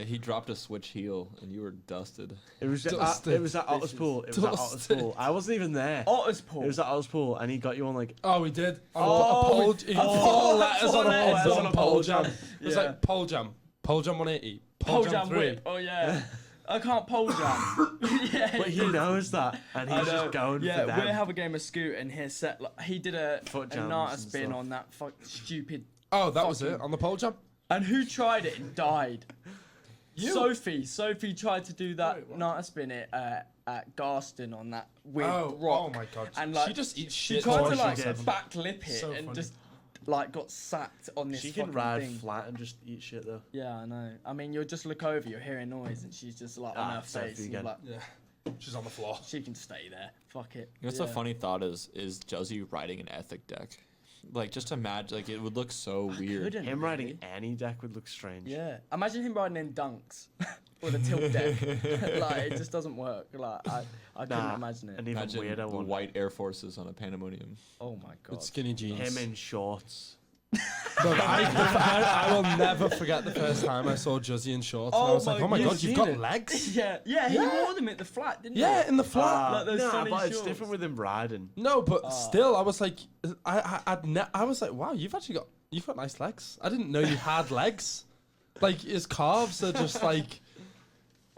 He dropped a switch heel, and you were dusted. It was Dusted. it was at Otter's This is Pool. It was at Otter's dusted. Pool. I wasn't even there. Otter's Pool. It was at Otter's Pool and he got you on like Oh, we did. Oh, He four letters on letters a pole jam. It was Yeah. like pole jam. Pole jam 180. pole jam 3. whip. Oh yeah. I can't pole jam. Yeah, but he knows that and I he's know. just going Yeah, for we'll them. have a game of Scoot and he set. Like, he did a Foot jams Nata and spin stuff. on that stupid. Oh, that was Fucking- it? On the pole jam? And who tried it and died? You. Sophie tried to do that Nata spin it at Garston on that weird Oh, rock. oh my god. And like she just eats she shit. tried to 24/7. like backlip it So and funny. just like got sacked on this She can fucking ride thing. flat and just eat shit though. Yeah, I know. I mean, you'll just look over, you're hearing noise, and she's just like on Ah, her Sophie face. And again. you're like, Yeah. She's on the floor. she can stay there. Fuck it. You know what's a funny thought is Juzzy riding an ethic deck. Like, just imagine, like, it would look so weird. Couldn't Him really. riding any deck would look strange. Yeah. Imagine him riding in dunks with a tilt deck. Like, it just doesn't work. Like, I couldn't Nah, imagine it. An even Imagine weirder the one. white Air Forces on a Pandemonium. Oh my god. With skinny jeans. Him in shorts. Look, I will never forget the first time I saw Juzzy in shorts. And I Oh was like, my oh my God, god, you've you've got seen it? legs? Yeah, he Yeah. wore them at the flat, didn't he? Yeah, in the flat. Like those nah, funny but it's shorts. different with him riding. No, but still, I was like, I was like, wow, you've got nice legs. I didn't know you had legs. Like his calves are just like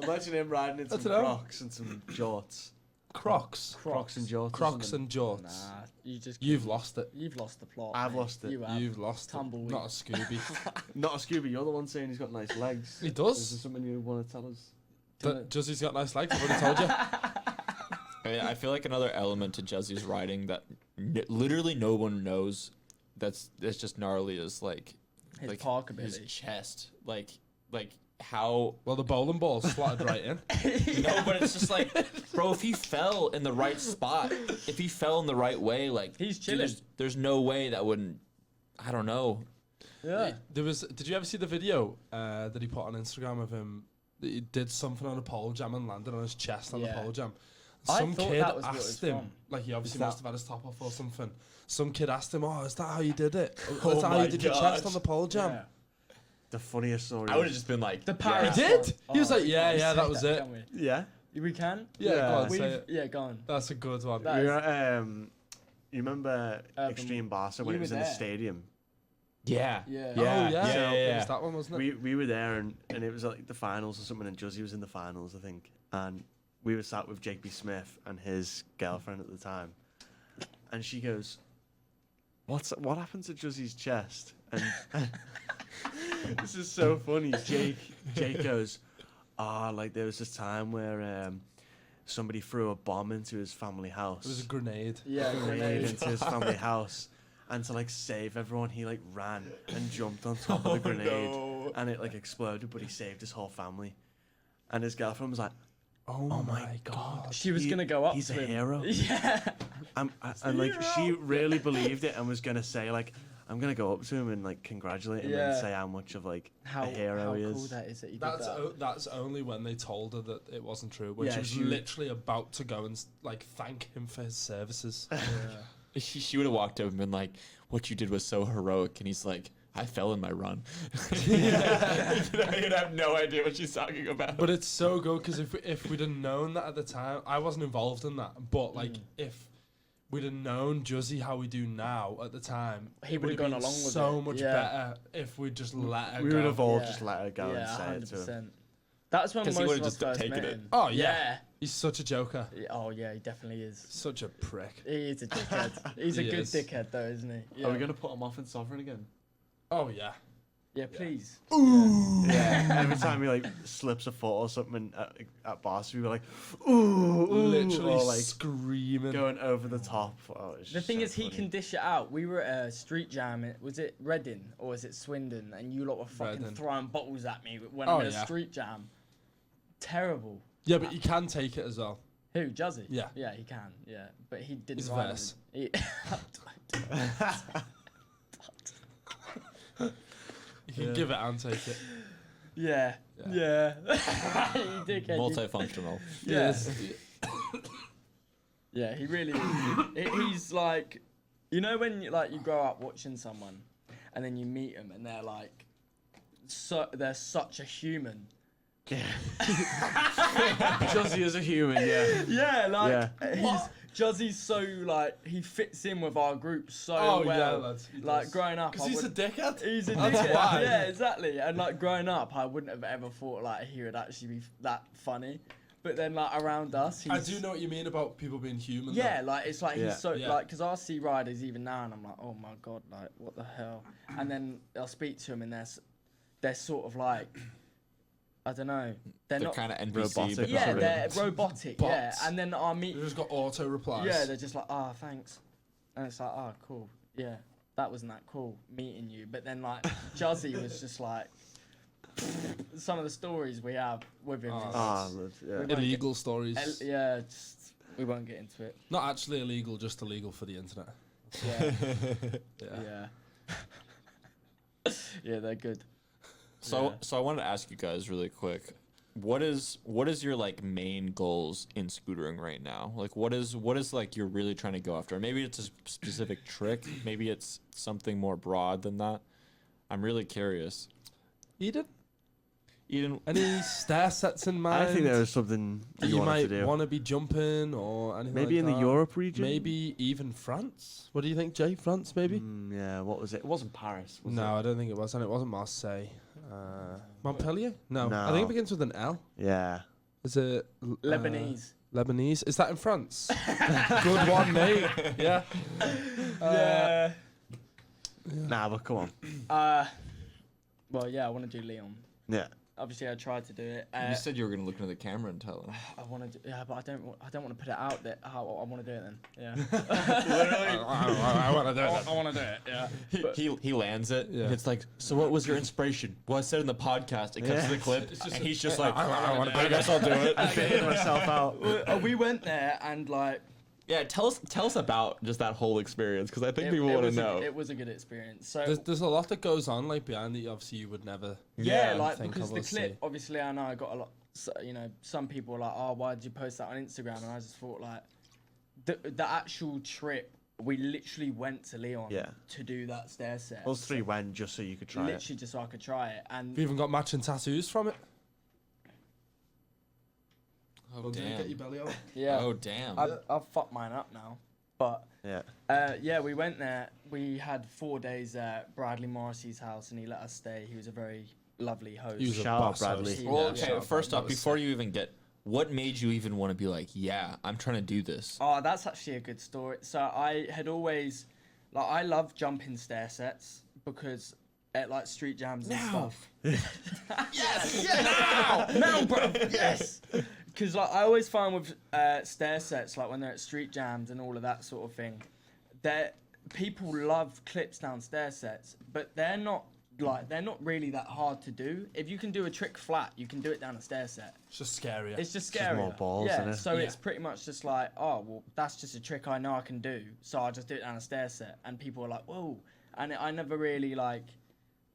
Imagine him riding in some dunno. Crocs and some jorts. Crocs. Crocs and jorts. or Crocs something. and jorts. Nah, You've lost it. You've lost the plot. I've mate. lost it. You have. You've lost Tumbleweed. it. Not a Scooby. Not a Scooby, you're the one saying he's got nice legs. He Is does. there something you want to tell us? Juzzy's got nice legs. I've already told you. I feel like another element to Juzzy's riding that literally no one knows that's just gnarly is like His like park his ability. chest. Like how Well, the bowling ball slotted right in. no, but it's just like, bro, if he fell in the right spot, if he fell in the right way, like He's dude, chilling. there's no way that wouldn't. I don't know. Yeah. Did you ever see the video that he put on Instagram of him? That he did something on a pole jam and landed on his chest on the Yeah. pole jam. I Some thought kid that was what it was asked him, from. like he obviously Is that- must have had his top off or something. Some kid asked him, "Oh, is that how you did it? Is Oh that how my you did your gosh. chest on the pole jam?" Yeah. The funniest story. I would have just been like, The yeah. Paris He did. one. He was like, we "Yeah, can't yeah, say that was it." can we? Yeah. We can? Yeah, Yeah. go on, We've- say it. Yeah, go on. That's a good one. That- You remember Urban- Extreme Barca when you it was were in the there. stadium? Yeah. Oh yeah, yeah. It was that one, wasn't it? We were there and it was like the finals or something, and Josie was in the finals, I think, and we were sat with Jake B. Smith and his girlfriend at the time, and she goes, "What happened to Josie's chest?" And this is so funny. Jake goes, like there was this time where somebody threw a bomb into his family house. It was a grenade. Yeah, Grenade into his family house, and to like save everyone, he like ran and jumped on top of the grenade, and it like exploded, but he saved his whole family. And his girlfriend was like, Oh my god. She was gonna go up he's to a him. hero. Yeah. And like she really believed it and was gonna say like, I'm gonna go up to him and like congratulate him and say how much of like a hero he cool is. that is that you did That's that. that's only when they told her that it wasn't true. When Yeah, she was she- literally about to go and like thank him for his services. She would have walked up and been like, "What you did was so heroic," and he's like, "I fell in my run." You'd have no idea what she's talking about. But it's so good because if we'd have known that at the time, I wasn't involved in that. But like if we'd have known Josie how we do now at the time, He it would have gone been along with so it. much Yeah. better if we just let her We go. would have all Yeah. just let her go and say it to him. 100%. That's when 'Cause most he of would've us just first taken met it. him. Oh yeah. He's such a joker. Oh yeah, he definitely is. Such a prick. He is a dickhead. He's a He good is. dickhead though, isn't he? Yeah. Are we gonna put him off in Sovereign again? Oh yeah. Yeah, please. Yeah. Every time he like slips a foot or something at Barca, we were like, ooh, Literally or like screaming. going over the top. Oh, it's The just thing so is, he funny. can dish it out. We were at a street jam. Was it Reading or was it Swindon? And you lot were fucking Reading. throwing bottles at me when Oh, I'm at yeah. a street jam. Terrible. Yeah, but you can take it as well. Who, Juzzy? Yeah. Yeah, he can. Yeah, but he didn't. His ride verse. He, You can give it and take it. yeah. Yeah. You dickhead. you- Multifunctional. Yes. Yeah, he really is. He's like, you know when you grow up watching someone, and then you meet them and they're like, they're such a human. Josie is a human, yeah. Yeah, like Yeah. Juzzy's so like he fits in with our group so Oh, well. yeah, lads, he like does. growing up, Because I he's a would- dickhead. He's a That's dickhead. why. Yeah, exactly. And like growing up, I wouldn't have ever thought like he would actually be that funny. But then like around us, he's I do know what you mean about people being human. yeah, though. like it's like Yeah. he's so Yeah. like because I see riders even now, and I'm like, oh my god, like what the hell? And then I'll speak to him, and they're sort of like, I don't know, they're They're not. kind of NPC, Robotic but Yeah, not really. they're robotic. Yeah, Bots. and then I meet. They've just got auto replies. Yeah, they're just like, oh, thanks, and it's like, oh, cool. Yeah, that wasn't that cool meeting you. But then like Juzzy was just like, some of the stories we have with him. Oh. is- Ah, yeah. won't illegal stories. yeah, just we won't get into it. Not actually illegal, just illegal for the internet. Yeah, Yeah. yeah, yeah, they're good. So, Yeah. so I wanted to ask you guys really quick. What is your like main goals in scootering right now? Like what is like you're really trying to go after? Maybe it's a specific trick. Maybe it's something more broad than that. I'm really curious. Eden, Eden, any stair sets in mind? I think there was something that you you wanted might to do. want to be jumping or anything. Maybe like in the that. Europe region. Maybe even France. What do you think, Jay? France, maybe? Yeah. What was it? It wasn't Paris. Was No, I don't think it was, and it wasn't Marseille. Montpellier? No. I No. think it begins with an L. it? Yeah. Is it Lebanese. Lebanese? Is that in France? Good one, mate. Yeah. Yeah. Nah, but come on. Well, yeah, I want to do Leon. Yeah. Obviously, I tried to do it. you said you were gonna look into the camera and tell him. I want to do, yeah, but I don't want to put it out there. How I want to do it then. Yeah. I want to do I want to do it. Yeah. He lands it. Yeah. And it's like, so what was your inspiration? Well, I said in the podcast. It cuts to the clip, and he's just like, I guess I'll do it. I'm figuring myself out. We went there and like Yeah, tell us about just that whole experience because I think it- people it want to was a- know. It was a good experience. So There's a lot that goes on like behind it. Obviously, you would never. yeah, Yeah, like think because the obviously. clip, obviously, I know I got a lot. So, you know, some people were like, "Oh, why did you post that on Instagram?" And I just thought like, the actual trip, we literally went to Leon Yeah. to do that stair set. Us three went just so you could try it. Literally just so I could try it, and Have you even got matching tattoos from it? Oh Get your damn! belly out. yeah, Oh damn! I've fucked mine up now. But Yeah. we went there. We had 4 days at Bradley Morrissey's house, and he let us stay. He was a very lovely host. He was a Shout out boss Bradley. host. Well, Yeah. okay, first That off, was before sick. you even get, what made you even want to be like, yeah, I'm trying to do this? Oh, that's actually a good story. So I had always, like, I love jumping stair sets because at like street jams and stuff. Now, bro, yes. Because like I always find with stair sets, like when they're at street jams and all of that sort of thing, that people love clips down stair sets, but they're not really that hard to do. If you can do a trick flat, you can do it down a stair set. It's just scarier. It's just just scary. more balls, yeah. innit? So Yeah. it's pretty much just like, oh well, that's just a trick I know I can do, so I'll just do it down a stair set, and people are like, whoa. And I never really like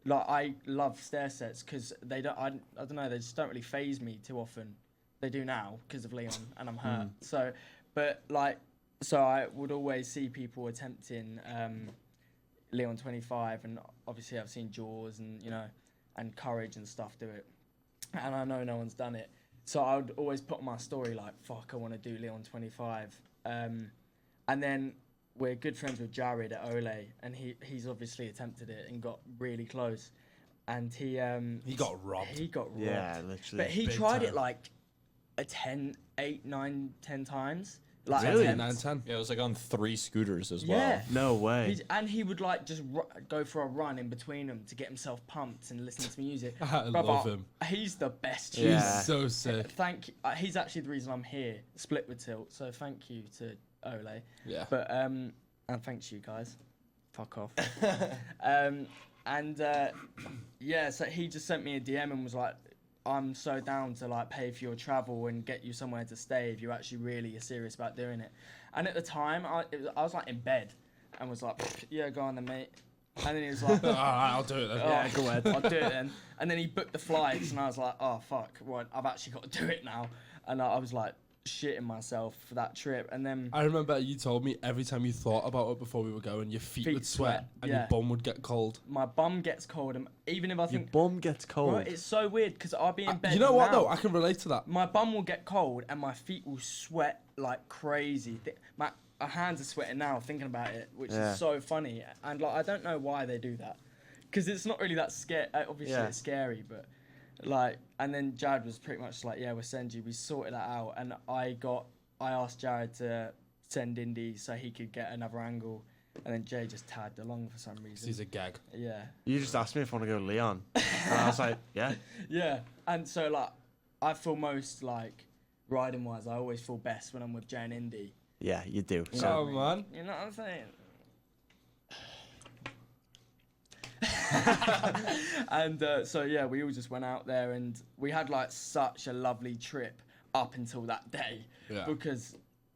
I love stair sets because they don't. I don't know. They just don't really phase me too often. They do now because of Leon, and I'm hurt. So, but like, so I would always see people attempting Leon 25, and obviously I've seen Jaws and and Courage and stuff do it, and I know no one's done it. So I would always put on my story like, fuck, I want to do Leon 25. And then we're good friends with Jared at Ole, and he's obviously attempted it and got really close, and he got robbed. He got robbed. Yeah, literally. But he Big tried it time. like 8, 9, 10 times. Like Really? attempts. 9, 10. Yeah, it was like on 3 scooters as Yeah. well. No way. And he would like just go for a run in between them to get himself pumped and listen to music. I Brother, love him. He's the best. Yeah. He's so sick. Thank you. He's actually the reason I'm here. Split with Tilt. So thank you to Ole. Yeah. But and thanks you guys. Fuck off. Yeah. So he just sent me a DM and was like, I'm so down to like pay for your travel and get you somewhere to stay if you actually really are serious about doing it. And at the time, I was like in bed and was like, yeah, go on then, mate. And then he was like, All right, I'll do it then. yeah, go ahead, I'll do it then. And then he booked the flights, and I was like, oh fuck, right, I've actually got to do it now. And I was like shitting myself for that trip. And then I remember you told me every time you thought about it before we were going, your feet Feet would sweat and yeah. your bum would get cold. my bum gets cold, and even if I Your think, bum gets cold. bro, it's so weird because I'll be in bed. You know what now, though? I can relate to that. my bum will get cold and my feet will sweat like crazy. My hands are sweating now thinking about it, which Yeah. is so funny. And like I don't know why they do that, because it's not really that scary. Obviously Yeah. it's scary, but like. And then Jared was pretty much like, yeah, we'll send you. We sorted that out, and I asked Jared to send Indy so he could get another angle, and then Jay just tagged along for some reason. He's a gag. Yeah. You just asked me if I want to go to Leon. And I was like, yeah. Yeah, and so like, I feel most like riding wise, I always feel best when I'm with Jay and Indy. Yeah, you do. You So, know Oh, what I mean? man. You know what I'm saying? And so yeah, we all just went out there, and we had like such a lovely trip up until that day, Yeah. because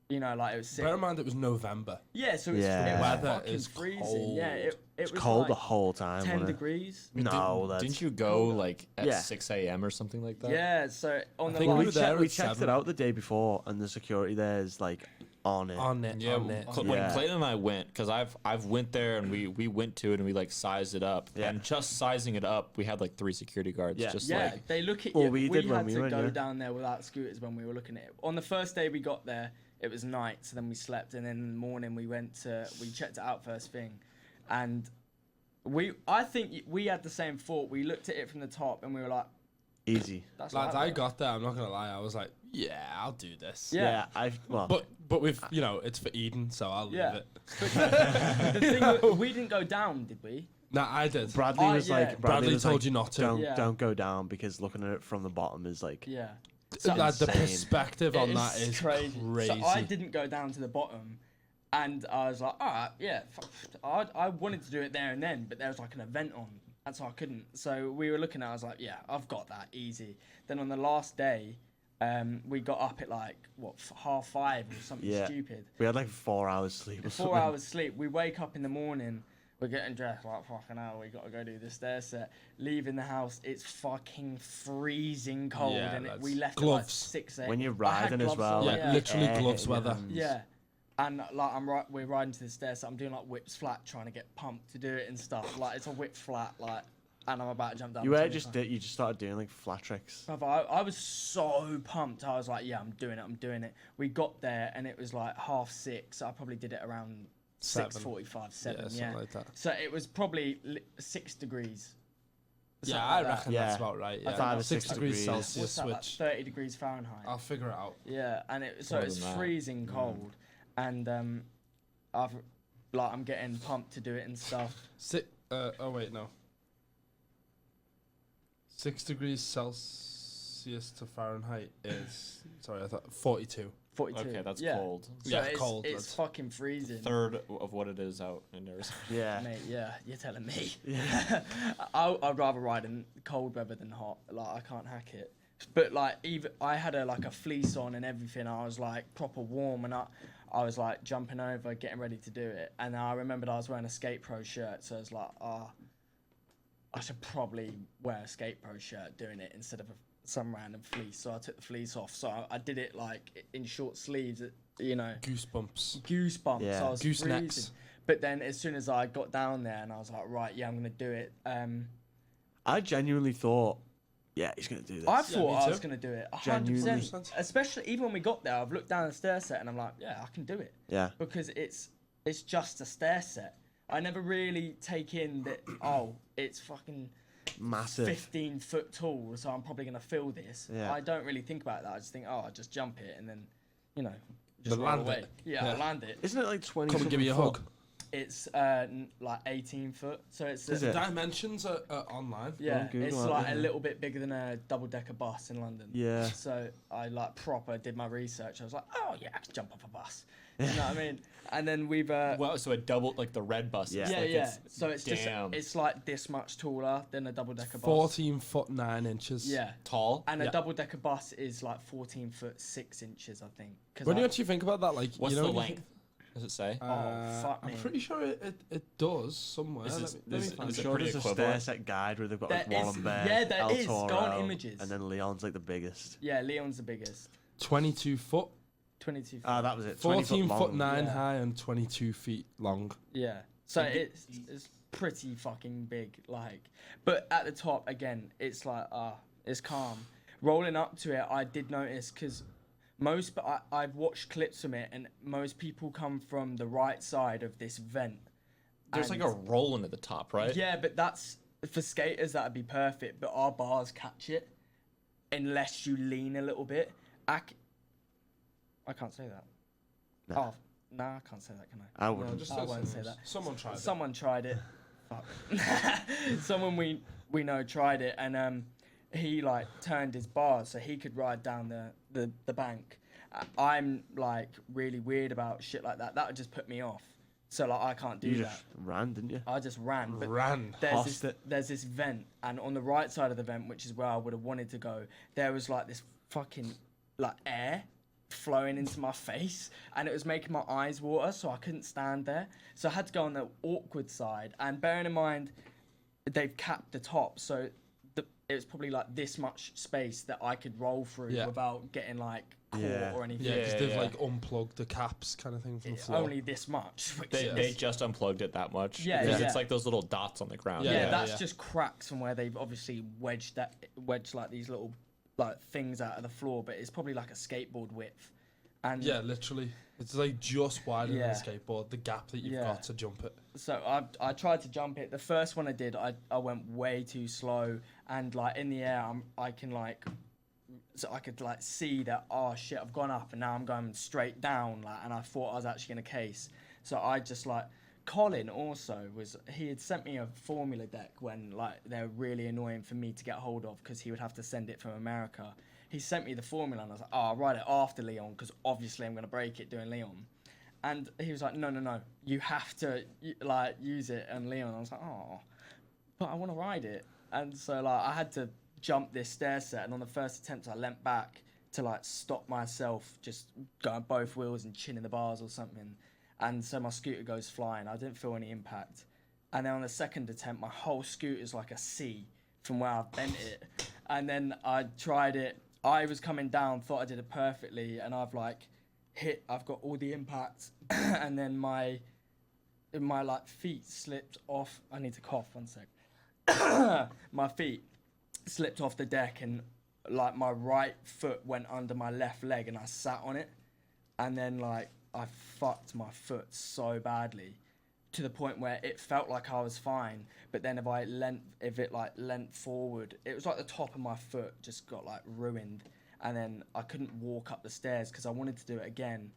like it was sick. Bear in mind it was November. Yeah, so it's Yeah. it was Weather fucking is freezing. cold. Yeah, it it's was cold like the whole time. 10 wasn't it? degrees. No, that's... Didn't you go like at Yeah. 6 a.m. or something like that? Yeah, so on the think Well, we we, were there we at checked 7. it out the day before, and the security there is like on it. On it. Yeah, on it. when Yeah. Clayton and I went, because I've went there and we went to it and we like sized it up, Yeah. and just sizing it up, we had like 3 security guards. Yeah. Just Yeah, like they look at Well, you. we did when had we to went, go yeah. down there without scooters when we were looking at it. On the first day we got there, it was night, so then we slept, and then in the morning we checked it out first thing, and I think we had the same thought. We looked at it from the top and we were like, Easy. that's Lads, like I that. got there. I'm not gonna lie. I was like, yeah, I'll do this. Yeah. Well, But with it's for Eden, so I'll leave Yeah. it. The thing we didn't go down, did we? Nah, I did. Bradley was yeah. like... Bradley was told like, you not to. Don't, Yeah. don't go down, because looking at it from the bottom is like... Yeah. Lad, the insane. perspective on that is crazy. So I didn't go down to the bottom, and I was like, all right, yeah. I wanted to do it there and then, but there was like an event on, and so I couldn't. So we were looking at it, I was like, yeah, I've got that, easy. Then on the last day, we got up at like, 5:30 or something Yeah. stupid. We had like 4 hours sleep or 4 something. hours sleep. We wake up in the morning, we're getting dressed, like, fucking hell, we got to go do the stair set. Leaving the house, it's fucking freezing cold, Yeah, and lads. we left Gloves. at like 6 a.m. When you're I had riding as gloves well. on, Yeah, like, literally air gloves hitting your weather. hands. Yeah, and like we're riding to the stairs. So I'm doing like whips flat, trying to get pumped to do it and stuff. Like it's a whip flat, like and I'm about to jump down. You the were 25. you just started doing like flat tricks. I was so pumped. I was like, yeah, I'm doing it. We got there and it was like 6:30. I probably did it around 6:45, 7. something Yeah. like that. So it was probably 6 degrees. Yeah, something I like that. reckon Yeah. that's about right. Yeah, 5 or 6 6 degrees degrees. Celsius, What's that, like which 30 degrees Fahrenheit. I'll figure it out. Yeah, and so More it's than that. freezing cold, and I'm getting pumped to do it and stuff. Oh wait, no. 6 degrees Celsius to Fahrenheit is sorry, I thought 42. 42. Okay, that's yeah. cold. So Yeah, it's, cold, It's that's- fucking freezing. Third of what it is out in Arizona. Yeah. Mate, yeah, you're telling me. Yeah. I'd rather ride in cold weather than hot. Like, I can't hack it. But like, even I had a fleece on and everything. I was like proper warm, and I was like jumping over, getting ready to do it. And I remembered I was wearing a Skate Pro shirt, so I was like, I should probably wear a Skate Pro shirt doing it instead of some random fleece. So I took the fleece off. So I did it like in short sleeves, you know. Goosebumps. Goosebumps. Yeah. I was Goose freezing. necks. But then as soon as I got down there and I was like, right, yeah, I'm gonna do it. I genuinely thought, yeah, he's gonna do this. I me thought I was too. gonna do it. 100%. Genuinely. Especially even when we got there, I've looked down the stair set and I'm like, yeah, I can do it Yeah. because it's just a stair set. I never really take in that. It's fucking Massive. 15 foot tall, so I'm probably gonna feel this. Yeah. I don't really think about that. I just think, I'll just jump it and then, you know, just But roll land away. it. Yeah, Yeah. I land it. Isn't it like 20? Come and give me a something hug. foot? It's like 18 foot, so it's Is The it? dimensions are online. yeah, Google it's that, like yeah. a little bit bigger than a double decker bus in London. Yeah. So I like proper did my research. I was like, oh yeah, I can jump off a bus. You know what I mean? And then we've Well, so it doubled like the red buses. Yeah. yeah, like yeah. So it's damn. just it's like this much taller than a double decker bus. 14 foot 9 inches. Yeah. tall. And a Yeah. double decker bus is like 14 foot 6 inches, I think. 'Cause When I- you actually think about that, like, What's you know, the when you length? Does it say? fuck I'm me. pretty sure it does somewhere. Is Let this- me this- find I'm Is it. it sure pretty there's a stair equivalent? set guide where they've got like There is- Wallenberg, yeah, there El is. Go on Toro, images. and then Leon's like the biggest. Yeah, Leon's the biggest. 22 foot, 22 feet. Ah, that was it. 20 14 foot long. 9 Yeah. high, and 22 feet long. Yeah. So it's pretty fucking big, like. But at the top again, it's like it's calm. Rolling up to it, I did notice because I've watched clips from it, and most people come from the right side of this vent. There's like and- a rolling at the top, right? Yeah, but that's for skaters that'd be perfect. But our bars catch it unless you lean a little bit. I can't say that. No. Oh, no, I can't say that, can I? I No, wouldn't. just I those won't say things. that. Someone tried it. Someone tried it. Fuck. Someone we know tried it, and he like turned his bars so he could ride down the bank. I'm like really weird about shit like that. That would just put me off. So like I can't do You that. just ran, didn't you? I just ran. But Ran. there's this vent, and on the right side of the vent, which is where I would have wanted to go, there was like this fucking like air flowing into my face, and it was making my eyes water, so I couldn't stand there. So I had to go on the awkward side, and bearing in mind they've capped the top, so it was probably like this much space that I could roll through Yeah. without getting like caught Yeah. or anything. Yeah, because Yeah, they've yeah. like unplugged the caps kind of thing from the floor. Only this much. Which They is- just unplugged it that much. Yeah, Because yeah. it's like those little dots on the ground. Yeah, Yeah, that's yeah. just cracks from where they've obviously wedged like these little like things out of the floor, but it's probably like a skateboard width. And Yeah, literally. It's like just wider Yeah. than a skateboard, the gap that you've Yeah. got to jump it. so I tried to jump it. The first one I did, I went way too slow, and like in the air, I can like, so I could like see that, oh shit, I've gone up and now I'm going straight down, like, and I thought I was actually in a case. So I just like, Colin also he had sent me a formula deck when like they're really annoying for me to get hold of because he would have to send it from America. He sent me the formula and I was like, oh, I'll write it after Leon because obviously I'm going to break it doing Leon. And he was like, no, you have to like use it on Leon. I was like, oh, but I want to ride it. And so like I had to jump this stair set, and on the first attempt I leant back to like stop myself just going both wheels and chinning the bars or something. And so my scooter goes flying. I didn't feel any impact. And then on the second attempt, my whole scooter's like a C from where I've bent it. And then I tried it. I was coming down, thought I did it perfectly, and I've got all the impact, and then my like feet slipped off. I need to cough 1 sec. my feet slipped off the deck and like my right foot went under my left leg and I sat on it, and then like I fucked my foot so badly to the point where it felt like I was fine, but then if it leant forward, it was like the top of my foot just got like ruined, and then I couldn't walk up the stairs because I wanted to do it again.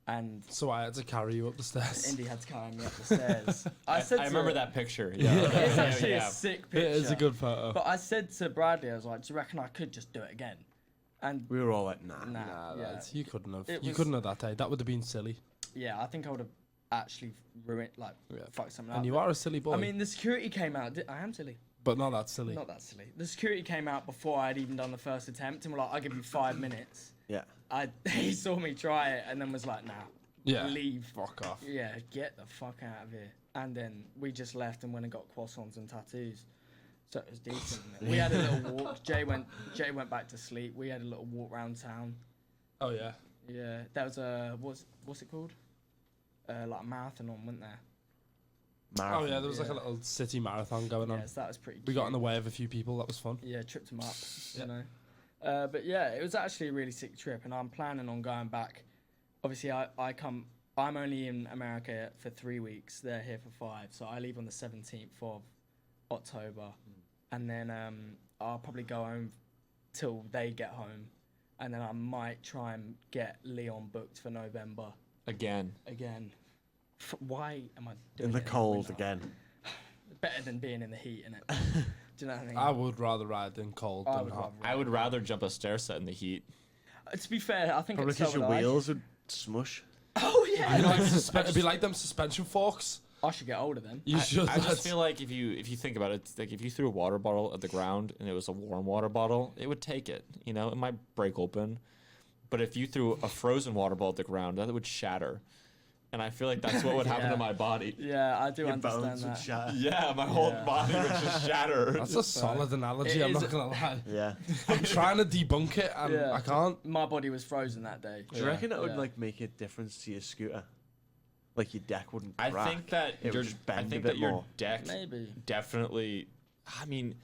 And So I had to carry you up the stairs. Indy had to carry me up the stairs. I remember that picture. Yeah. It's Yeah, actually yeah. a sick picture. It is a good photo. But I said to Bradley, I was like, "Do you reckon I could just do it again?" And We were all like, nah. Nah, yeah, lads, you couldn't have. It You was- couldn't have that day. That would have been silly. yeah, I think I would have actually ruined, like, Yeah. fucked something up. And you are a silly boy. I mean, the security came out. I am silly. but not that silly. Not that silly. The security came out before I'd even done the first attempt, and were like, "I'll give you 5 minutes." Yeah. He saw me try it, and then was like, "Nah, Yeah. leave." Fuck off. Yeah, get the fuck out of here. And then we just left and went and got croissants and tattoos. So it was decent. We had a little walk. Jay went back to sleep. We had a little walk around town. Oh yeah. Yeah, that was what's it called? Like a marathon on, wasn't there? Oh yeah. There was like a Yeah. little city marathon going on. Yes, that was pretty. We got in the cute. way of a few people. That was fun. Yeah, tripped them up. Yeah. You know. But yeah, it was actually a really sick trip, and I'm planning on going back. Obviously, I'm only in America for 3 weeks. They're here for 5, so I leave on the 17th of October, and then I'll probably go home till they get home, and then I might try and get Leon booked for November Again. again. Why am I doing In the it cold winter? again. Better than being in the heat, innit? Do you know what I mean? I would rather ride in cold I than would hot. rather- I would rather jump a stair set in the heat. To be fair, I think Probably it's because so your would I. wheels would smush. Oh yeah. You know, it'd be like them suspension forks. I should get older then. You should. I just feel like if you think about it, like if you threw a water bottle at the ground and it was a warm water bottle, it would take it. You know, it might break open. But if you threw a frozen water bottle at the ground, that would shatter. And I feel like that's what would happen Yeah. to my body. Yeah, I do Your understand bones would that. shatter. Yeah, my whole Yeah. body would just shatter. That's a solid analogy. It I'm is- not gonna lie. Yeah. I'm trying to debunk it, and Yeah. I can't. My body was frozen that day. Do you reckon it would Yeah. like make a difference to your scooter? Like your deck wouldn't I crack. think that It would your just bend I a think bit that your more. deck Maybe. definitely. I mean,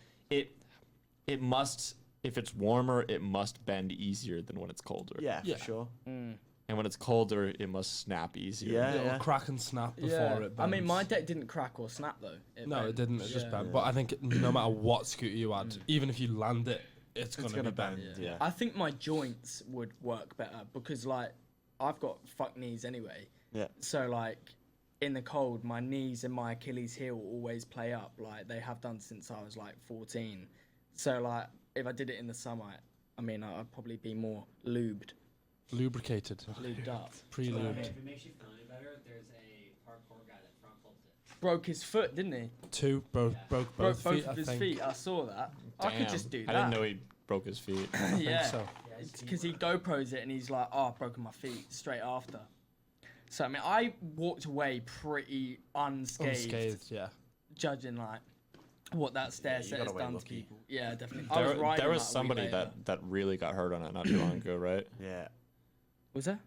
it must. If it's warmer, it must bend easier than when it's colder. Yeah, Yeah. for sure. Mm. And when it's colder, it must snap easier. Yeah. It'll crack and snap before Yeah. it bends. I mean, my deck didn't crack or snap though. No, bent. it didn't. It just Yeah. bent. But I think no matter what scooter you had, even if you land it, it's gonna, gonna be bent. bend. Yeah. I think my joints would work better because like I've got fuck knees anyway. Yeah. So like in the cold, my knees and my Achilles heel always play up like they have done since I was like 14. So like if I did it in the summer, I mean I'd probably be more lubed Lubricated, up. pre-lubed. If it makes you feel any better, there's a parkour guy that front flipped it. Broke his foot, didn't he? Two broke Broke both feet. of I his think. feet. I saw that. I could Damn. just do I that. didn't know he broke his feet. I think yeah. so. Yeah, his feet Because he GoPros it and he's like, "Oh, I've broken my feet" straight after. So I mean, I walked away pretty unscathed, Unscathed, yeah. judging like what that stair you set got has away done to lucky. people. Yeah, definitely. I was There, riding there was like a week somebody later. that really got hurt on it not too long ago, right? Yeah. Was there?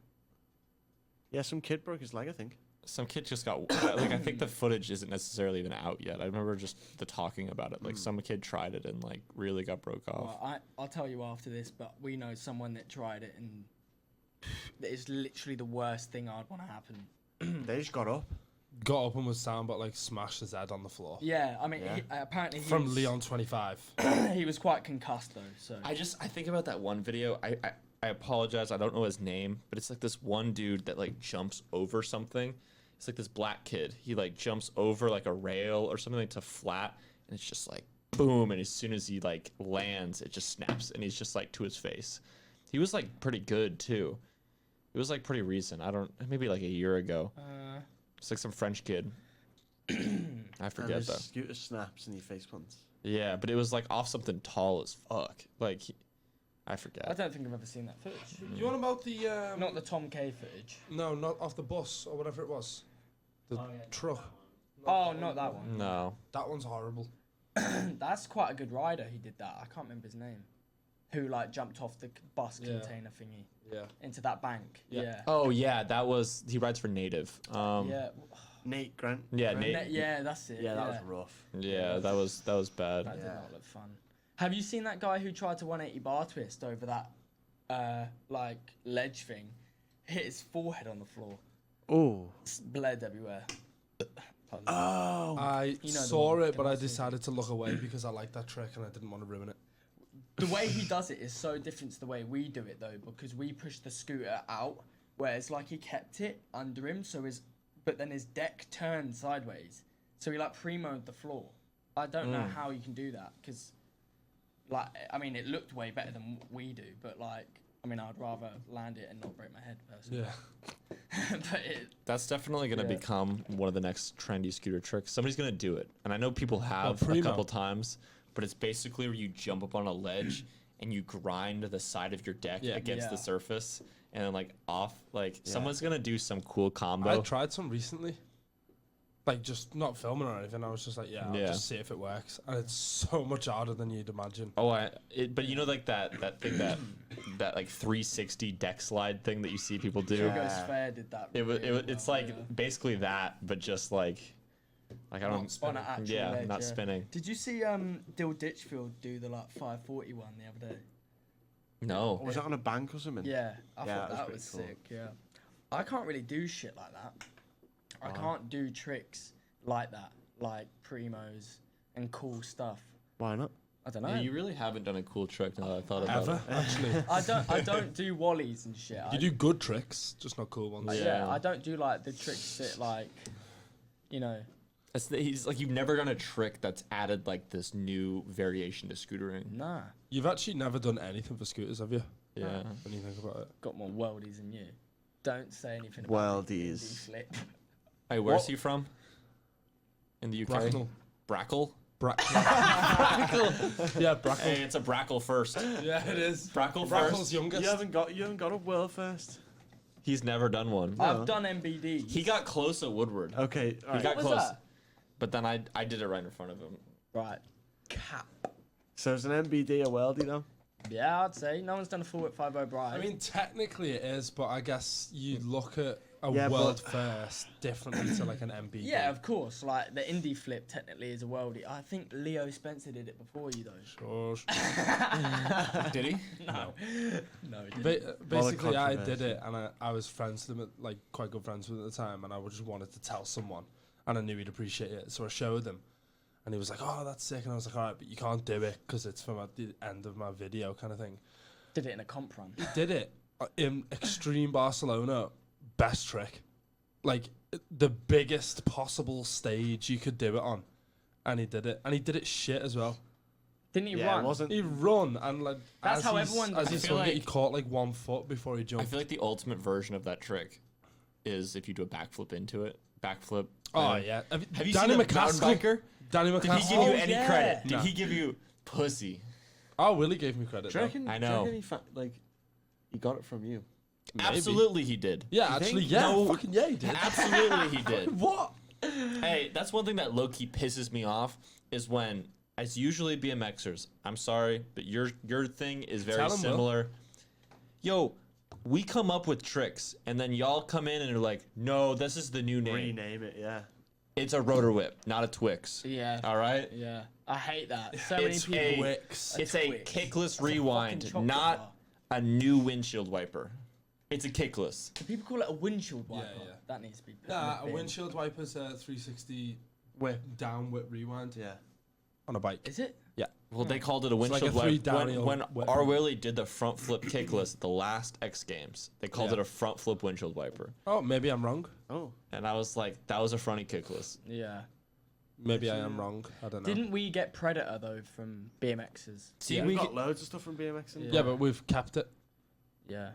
Yeah, some kid broke his leg, I think. Some kid just got like I think the footage isn't necessarily even out yet. I remember just the talking about it. Like some kid tried it and like really got broke off. Well, I'll tell you after this, but we know someone that tried it and it's literally the worst thing I'd want to happen. They just got up. Got up and was sound, but like smashed his head on the floor. Yeah, I mean, Yeah. apparently he From was, Leon 25. he was quite concussed though. So I think about that one video. I apologize. I don't know his name, but it's like this one dude that like jumps over something. It's like this black kid. He like jumps over like a rail or something like to flat, and it's just like boom. And as soon as he like lands, it just snaps, and he's just like to his face. He was like pretty good too. It was like pretty recent. Maybe like a year ago. It's like some French kid. I And forget his though. scooter snaps and he face plants. Yeah, but it was like off something tall as fuck. Like I I forget. don't think I've ever seen that footage. You want about the Not the Tom K footage. No, not off the bus or whatever it was. The Oh, yeah, truck. Oh, not that one. No. That one's horrible. That's quite a good rider who did that. I can't remember his name. Who like jumped off the bus Yeah. container thingy Yeah. into that bank. Yeah. Yeah. Oh yeah, he rides for Native. Yeah. Nate Grant. Yeah, Grant? Nate. Yeah, that's it. Yeah, that was rough. Yeah, that was bad. That did Yeah. not look fun. Have you seen that guy who tried to 180 bar twist over that like ledge thing? Hit his forehead on the floor. Oh. Bled everywhere. Oh. I You know the saw one, it, but I Gagliano. decided to look away because I liked that trick and I didn't want to ruin it. The way he does it is so different to the way we do it though, because we push the scooter out, whereas like he kept it under him, but then his deck turned sideways, so he like primoed the floor. I don't know how you can do that, because like I mean it looked way better than we do, but like I mean I'd rather land it and not break my head personally. Yeah. But it, That's definitely going to Yeah. become one of the next trendy scooter tricks. Somebody's going to do it. And I know people have a primo. couple times, but it's basically where you jump up on a ledge and you grind the side of your deck Yeah. against the Yeah. surface and then like off. Like someone's going to do some cool combo. I tried some recently. Like, just not filming or anything. I was just like, I'll Yeah. just see if it works. And it's so much harder than you'd imagine. Oh, but you know, like that thing that like 360 deck slide thing that you see people do. Hugo Sphere did that. It's like basically that, but just like I don't. on an actual Yeah, ledge, not spinning. Did you see Dill Ditchfield do the like 540 one the other day? No. Was it on a bank or something? Yeah, I Yeah, thought that that was was pretty sick. Yeah, I can't really do shit like that. I can't do tricks like that, like primos and cool stuff. Why not? I don't know. Yeah, you really haven't done a cool trick now that I thought about Ever, it. actually. I don't do wallies and shit. You do good tricks, just not cool ones. Yeah. Yeah, I don't do like the tricks that like, you know. He's like, you've never done a trick that's added like this new variation to scootering. Nah, You've actually never done anything for scooters, have you? Yeah. When you think about it. got more worldies than you. Don't say anything about the Worldies. Indy flip. Hey, where's What? he from? In the UK? Bracknell. Brackle? Yeah, Bracknell. Hey, it's a Brackle first. Yeah, it is. Brackle Brackle's first. youngest. You haven't got a world first. He's never done one. I've done MBD. He got close at Woodward. Okay. He got was close. that? But then I did it right in front of him. Right. Cap. So is an MBD a worldie though? Yeah, I'd say no one's done a full whip 5 O'Brien. I mean, technically it is, but I guess you look at a Yeah, world first differently to like an MBD. yeah, of course. Like the Indy flip technically is a worldie. I think Leo Spencer did it before you though. Sure. Did he? No, no, he didn't. Basically, I did controversy. it, and I was friends with him, like quite good friends with him at the time, and I just wanted to tell someone, and I knew he'd appreciate it, so I showed him, and he was like, "Oh, that's sick," and I was like, "All right, but you can't do it because it's from at the end of my video, kind of thing." Did it in a comp run. Did it in Extreme Barcelona, best trick, like the biggest possible stage you could do it on, and he did it shit as well. Didn't he Yeah, run? it wasn't. He run and like That's as how he's- everyone- as I he's feel hung it, he like- caught like 1 foot before he I jumped. feel like the ultimate version of that trick is if you do a backflip into it. Backflip. Oh yeah, Have you Danny seen the mountain McCaskill? biker? Danny Did he McCaskill. give you Oh, any yeah. credit? Did No. he give you pussy? Oh, Willie gave me credit. Do you though. reckon? I do you know. reckon he got it from you? Maybe. Absolutely, he did. Yeah, You actually, think? yeah, No. fucking yeah, he did. Absolutely, he did. What? Hey, that's one thing that low-key pisses me off is when it's usually BMXers. I'm sorry, but your thing is very Tell 'em, Will. similar. Yo, we come up with tricks, and then y'all come in and are like, no, this is the new name. Rename it, yeah. It's a rotor whip, not a Twix. Yeah. All right? Yeah. I hate that. So many It's people. a, Twix. it's a Twix. kickless That's a fucking rewind, chocolate not bar. a new windshield wiper. It's a kickless. Do people call it a windshield wiper? Yeah. That needs to be. put Nah, in a the bin. windshield wiper's a 360 Whip. down whip rewind Yeah. on a bike. Is it? Well, they called it a It's like windshield a three wiper. downhill When whip. R. Willie did the front flip kickless at the last X Games, they called Yeah. it a front flip windshield wiper. Oh, maybe I'm wrong. Oh. And I was like, that was a fronty kickless. Yeah. Maybe I am wrong. I don't know. Didn't we get Predator though from BMXers? See, Yeah. we We've get, got loads of stuff from BMX. Yeah. Yeah, but we've kept it. Yeah.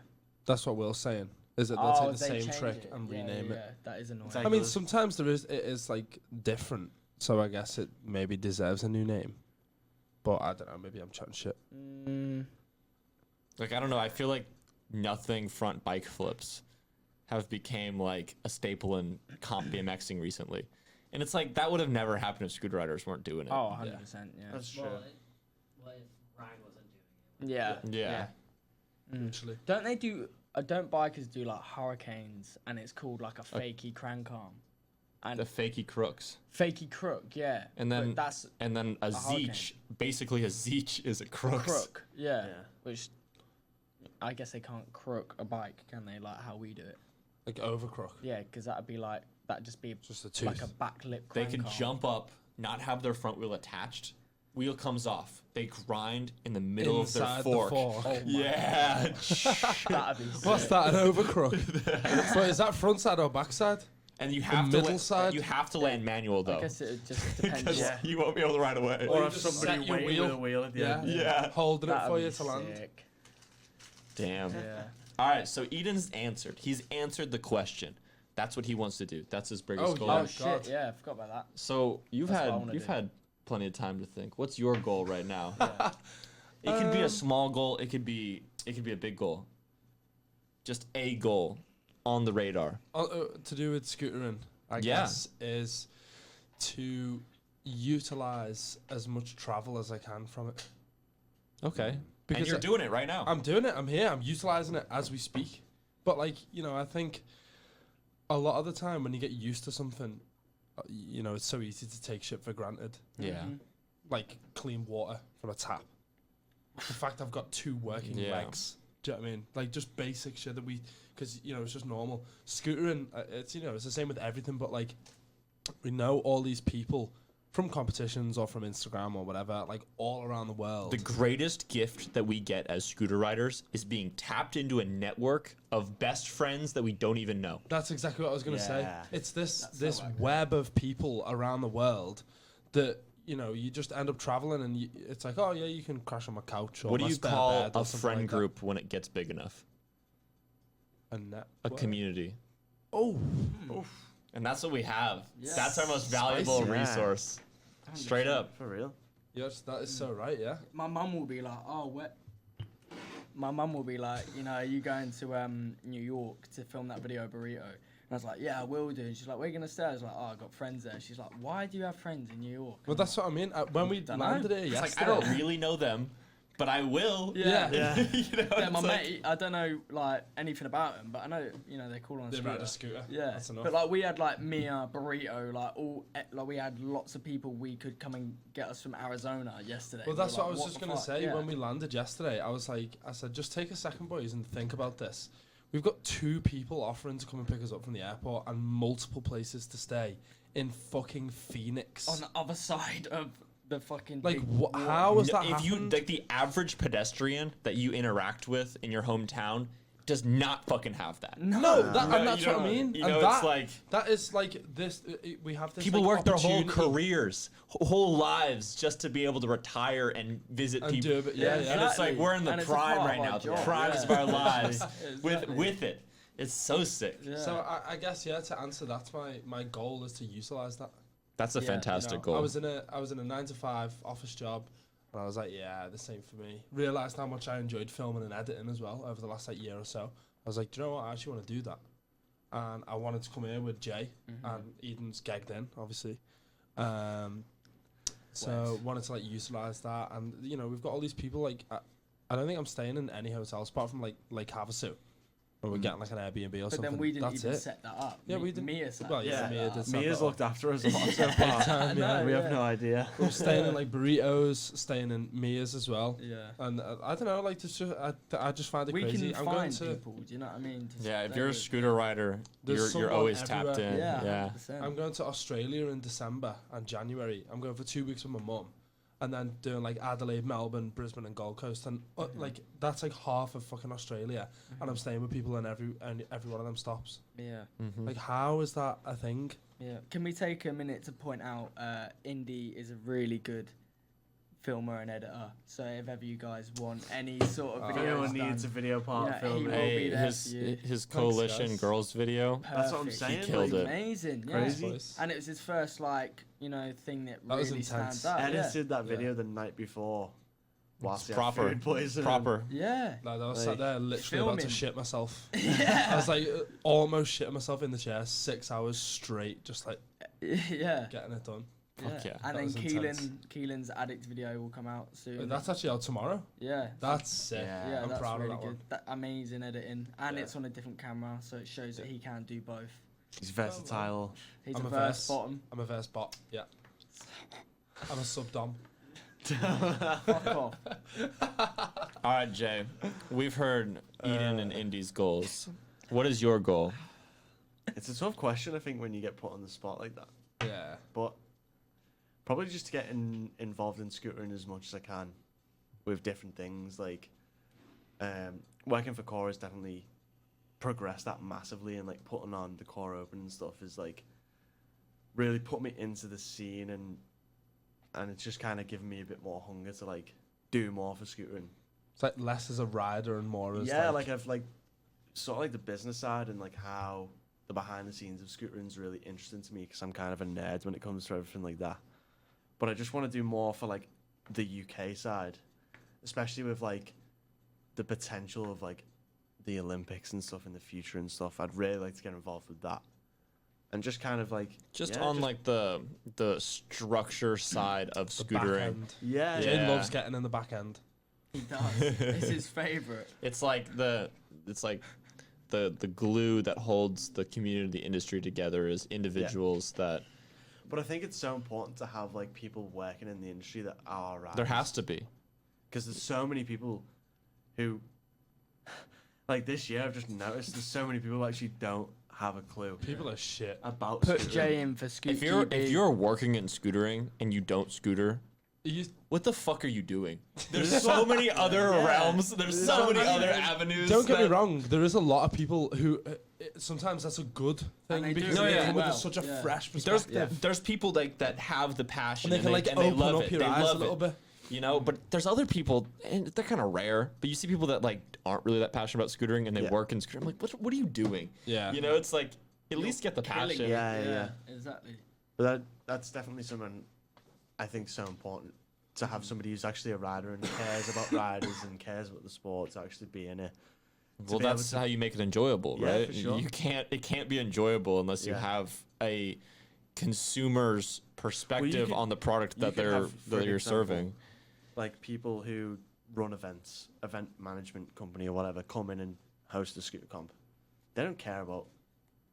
That's what Will's saying. Is that they'll Oh, take the they same change trick it. and Yeah, rename yeah, it. yeah. That is annoying. like- I mean, Those- sometimes it is like different, so I guess it maybe deserves a new name. But I don't know. Maybe I'm chatting shit. like, I don't know. I feel like nothing front bike flips have became like a staple in comp BMXing recently. And it's like, that would have never happened if scooter riders weren't doing it. Oh, 100%. Yeah. That's true. Well, what if Ryan wasn't doing it? Yeah. Yeah. Actually, Don't they do? Don't bikers do like hurricanes and it's called like a fakey crank arm? And The fakey crooks. fakey crook, yeah. And But then that's a hurricane. zeech. Basically, a zeech is a a crooks. crook, yeah. Yeah. Which I guess they can't crook a bike, can they? Like how we do it. Like over crook. Yeah, because that'd just be Just a tooth. like a backlit. They can crank arm. jump up, not have their front wheel attached. Wheel comes off. They grind in the middle of their Inside fork. the fork. Oh my Yeah. That'd be sick. What's that? An over crook? But is that front side or back side? And you have to middle side? You have to land manual though. I guess it just depends. Because Yeah. you won't be able to ride away. Or you have just somebody set your waiting wheel. with a wheel at the end. Yeah. Holding it That'd for be you to land. sick. Damn. Yeah. All right, so Eden's answered. He's answered the question. That's what he wants to do. That's his biggest Oh, goal. yeah. Oh shit! God. Yeah, I forgot about that. So you've That's what I wanna do. had plenty of time to think. What's your goal right now? It could be a small goal. It could be a big goal. Just a goal on the radar. To do with scootering, I Yeah. guess, is to utilize as much travel as I can from it. Okay. Because And you're doing it right now. I'm doing it. I'm here. I'm utilizing it as we speak. But like, I think a lot of the time when you get used to something, it's so easy to take shit for granted. Yeah. Mhm. Like clean water from a tap. The fact I've got 2 working Yeah. legs. Do you know what I mean? Like just basic shit that because it's just normal. Scootering, it's it's the same with everything. But like, we know all these people from competitions or from Instagram or whatever, like all around the world. The greatest gift that we get as scooter riders is being tapped into a network of best friends that we don't even know. That's exactly what I was gonna say. Yeah. It's this That's this so accurate. web of people around the world that you just end up traveling and it's like, oh yeah, you can crash on my couch or What do my you spare call bed or a something friend like that. group when it gets big enough? A network. A community. Oh, And that's what we have. Yes. That's our most valuable Spicy. Yeah. resource. Straight up. For real. yes, that is so right. Yeah. My mum will be like, "Oh, what?" My mum will be like, "Are you going to New York to film that video burrito?" And I was like, "Yeah, I will do." And she's like, "Where are you gonna stay?" I was like, "Oh, I got friends there." She's like, "Why do you have friends in New York?" Well, that's what I mean. When we Dunno. landed here It's yesterday, like, I don't really know them, but I will. Yeah. Yeah. Yeah, my it's like- mate, I don't know like anything about him, but I know they're cool on a they scooter. ride a scooter. Yeah, That's enough. but like we had like Mia, Burrito, like we had lots of people we could come and get us from Arizona yesterday. Well, We were that's what I like, was just the gonna fuck? say. Yeah. When we landed yesterday, I said, just take a second, boys, and think about this. We've got 2 people offering to come and pick us up from the airport and multiple places to stay in fucking Phoenix. on the other side of the fucking Like, big what? water. How has that If you happened? like the average pedestrian that you interact with in your hometown does not fucking have that. No, No, and that's you what I know- mean. you and know, that, it's like- that is like this. We have this. People like, work their whole opportunity careers, whole lives just to be able to retire and visit and people. do it. Yeah, Yeah, yeah. And it's like Exactly. we're in the And it's a prime part right of our now, the job, primes yeah. of our lives. Exactly. with it. It's so sick. Yeah. So I guess to answer that's my goal is to utilize that. That's a Yeah, fantastic goal. I was in a 9 to 5 office job, and I was like, yeah, this ain't for me. Realized how much I enjoyed filming and editing as well over the last year or so. I was like, do you know what? I actually want to do that, and I wanted to come here with Jay, and Eden's gagged in, obviously. So wanted to utilize that, and we've got all these people. Like, I don't think I'm staying in any hotels apart from Lake Havasu, where we're getting an Airbnb or But something. then we didn't That's even it. set that up. Yeah, we didn't. Mia set Well, yeah, set Mia that up. did set Mia's that looked after us a lot so far. Time, yeah. know. We have yeah. no idea. We're staying in burritos, staying in Mia's as well. Yeah. And I don't know, I just find it We crazy. can I'm going find to people. Do you know what I mean? to Yeah, if stay you're a with. scooter rider, There's you're someone always tapped everywhere. in. Yeah, Yeah. 100%. I'm going to Australia in December and January. I'm going for 2 weeks with my mum, and then doing Adelaide, Melbourne, Brisbane, and Gold Coast, and that's half of fucking Australia, and I'm staying with people in every one of them stops. Yeah. Mm-hmm. How is that a thing? Yeah. Can we take a minute to point out Indy is a really good filmer and editor. So if ever you guys want any sort of Oh. If video anyone needs a video part he filming, will Hey, be there for you. his coalition guys. girls video. That's what I'm Perfect. saying. He killed it. Amazing. Yeah. Crazy. Boys. And it was his first thing that That was really intense. stands out. edited that Yeah. video the night before. Whilst he had Proper. food poisoning. Proper. Yeah. Like, I was Like, sat there literally about to filming. shit myself. Yeah. I was almost shitting myself in the chair, 6 hours straight, just Yeah. getting it done. Fuck yeah. And That was then intense. Keelan's addict video will come out soon. That's actually out tomorrow. yeah. That's sick. Yeah. Yeah, I'm that's proud really of that good. one. That amazing editing, and Yeah. it's on a different camera, so it shows that he can do both. He's versatile. He's I'm a a verse verse. bottom. I'm a verse bot. Yeah. I'm a sub dom. Fuck off. All right, Jay. We've heard Eden and Indy's goals. What is your goal? It's a tough question, I think, when you get put on the spot like that. Yeah. But probably just to get involved in scootering as much as I can with different things. Like working for Core has definitely progressed that massively, and like putting on the Core Open and stuff is like really put me into the scene, and it's just kind of given me a bit more hunger to like do more for scootering. It's like less as a rider and more as Yeah, like I've like sort of like the business side and like how the behind the scenes of scootering is really interesting to me because I'm kind of a nerd when it comes to everything like that. But I just want to do more for like the UK side, especially with like the potential of like the Olympics and stuff in the future and stuff. I'd really like to get involved with that, and just kind of like Just yeah, on like the structure side of the back scootering. end. yeah, Jane Yeah. loves getting in the back end. He does. It's his favourite. It's like the glue that holds the community, the industry together is individuals that But I think it's so important to have like people working in the industry that are riders. there has to be. Because there's so many people who, like this year, I've just noticed there's so many people who actually don't have a clue People are shit. about Put scootering. Jay in for Scoot If you're working in scootering and you don't scooter, You, what the fuck are you doing? There's so many other Yeah. realms. There's so many other avenues. don't get me that- wrong. There is a lot of people who sometimes that's a good And thing they do because No, they yeah. come with well, such a yeah. fresh There's perspective. there's people that have the passion And they can like and they open love up it. your They eyes a love little it. bit. You know, but there's other people, and they're kind of rare. But you see people that like aren't really that passionate about scootering, and they Yeah. work in scootering. I'm like, what are you doing? Yeah. You know, it's like at least get the killing passion. it. Yeah. Exactly. But that's definitely something I think so important to have somebody who's actually a rider and cares about riders and cares about the sport to actually be in it. Well, be able that's to- how you make it enjoyable, Yeah, right? for sure. It can't be enjoyable unless you Yeah. have a consumer's perspective could- on the product you that could have, for you're example, serving. Like people who run events, event management company or whatever, come in and host a scooter comp. They don't care about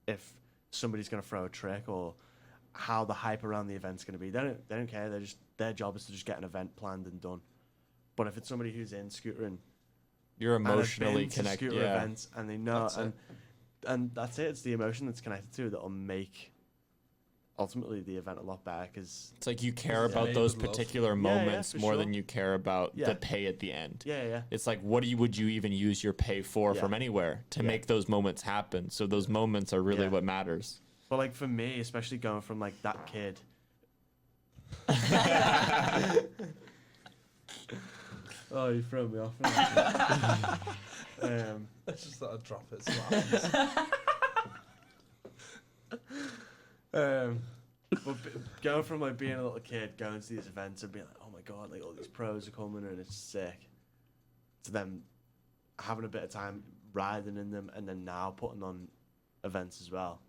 if somebody's going to throw a trick or how the hype around the event's going to be. They don't care. They're just their job is to just get an event planned and done. But if it's somebody who's in scootering You're and have emotionally been to connected. scooter Yeah. events and they know That's it. and that's it. It's the emotion that's connected to it that'll make ultimately the event a lot better because It's like you care It's about made those with love. particular Yeah, moments for more sure. than you care about Yeah. the pay at the end. yeah. It's like, what would you even use your pay for Yeah. from anywhere to Yeah. make those moments happen? So those moments are really Yeah. what matters. But like for me, especially going from like that kid. Oh, you throw me off. Let's just let her drop it. See what happens. But going from like being a little kid, going to these events and being like, oh my god, like all these pros are coming and it's sick, to them having a bit of time riding in them and then now putting on events as well.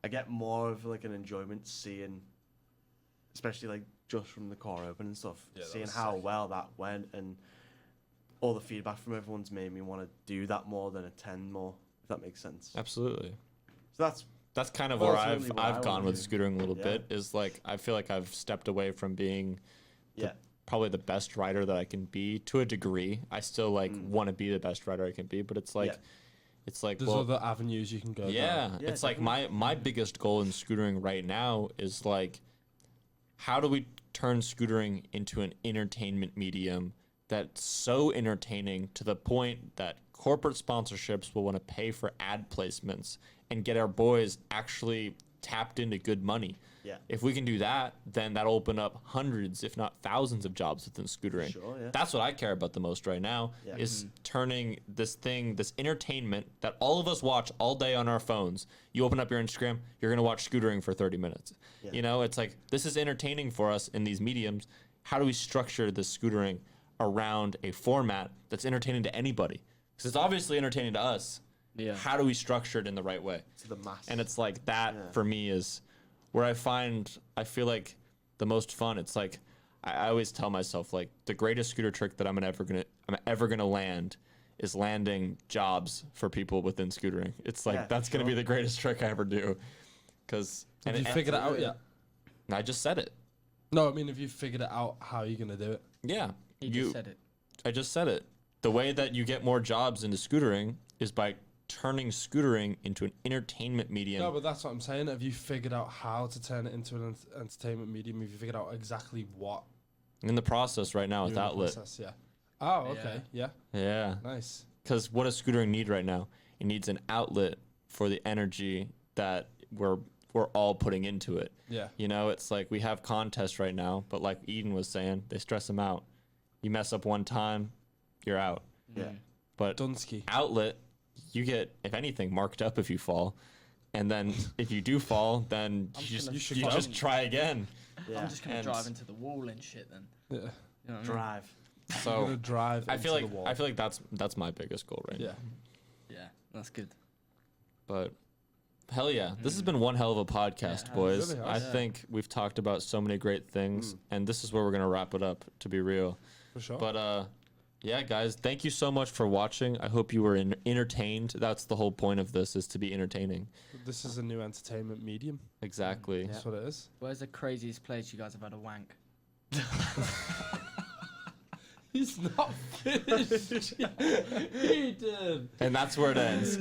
I get more of like an enjoyment seeing, especially like just from the Core Open and stuff, Yeah, that seeing was how sick. well that went and all the feedback from everyone's made me want to do that more than attend more, if that makes sense. Absolutely. So That's kind of Well, where that's I've really what I I've gone wanna with do. scootering a little Yeah. bit. Is like I feel like I've stepped away from being yeah, probably the best rider that I can be to a degree. I still like want to be the best rider I can be, but it's like Yeah. it's like There's well, other avenues you can go. yeah, down. Yeah, it's like my biggest goal in scootering right now is like how do we turn scootering into an entertainment medium that's so entertaining to the point that corporate sponsorships will want to pay for ad placements and get our boys actually tapped into good money. yeah. If we can do that, then that'll open up hundreds, if not thousands, of jobs within scootering. Sure, yeah. That's what I care about the most right now Yeah. is turning this entertainment that all of us watch all day on our phones. You open up your Instagram, you're going to watch scootering for 30 minutes. Yeah. You know, it's like, this is entertaining for us in these mediums. How do we structure this scootering around a format that's entertaining to anybody? Because it's obviously entertaining to us. Yeah. How do we structure it in the right way? To the mass. And it's like that Yeah. for me is where I feel like the most fun. It's like I always tell myself like the greatest scooter trick that I'm ever gonna land is landing jobs for people within scootering. It's like, Yeah, that's going to be the greatest trick I ever do. Because Have you figured it out yet? I just said it. No, I mean, have you figured it out how you're going to do it? Yeah. He just said it. I just said it. The way that you get more jobs into scootering is by turning scootering into an entertainment medium. No, but that's what I'm saying. Have you figured out how to turn it into an entertainment medium? Have you figured out exactly what? In the process right now with you're in the Outlet. process, yeah. Oh, okay. Yeah. Yeah. Nice. Because what does scootering need right now? It needs an outlet for the energy that we're all putting into it. Yeah. You know, it's like we have contests right now, but like Eden was saying, they stress them out. You mess up one time, you're out. Yeah. But Dunsky. Outlet, you get, if anything, marked up if you fall. And then if you do fall, then you should just try again. Yeah. I'm just gonna And- drive into the wall and shit then. Yeah. You know what I mean? Drive. You're So gonna drive. I feel into the wall. like that's my biggest goal right Yeah. now. Yeah, that's good. But hell yeah, this has been one hell of a podcast, Yeah, it boys. really I has. Yeah. think we've talked about so many great things, and this is where we're gonna wrap it up. To be real, For sure. but yeah, guys, thank you so much for watching. I hope you were entertained. That's the whole point of this, is to be entertaining. This is a new entertainment medium. Exactly. That's what it is. Where's the craziest place you guys have had a wank? He's not finished. He did. And that's where it ends.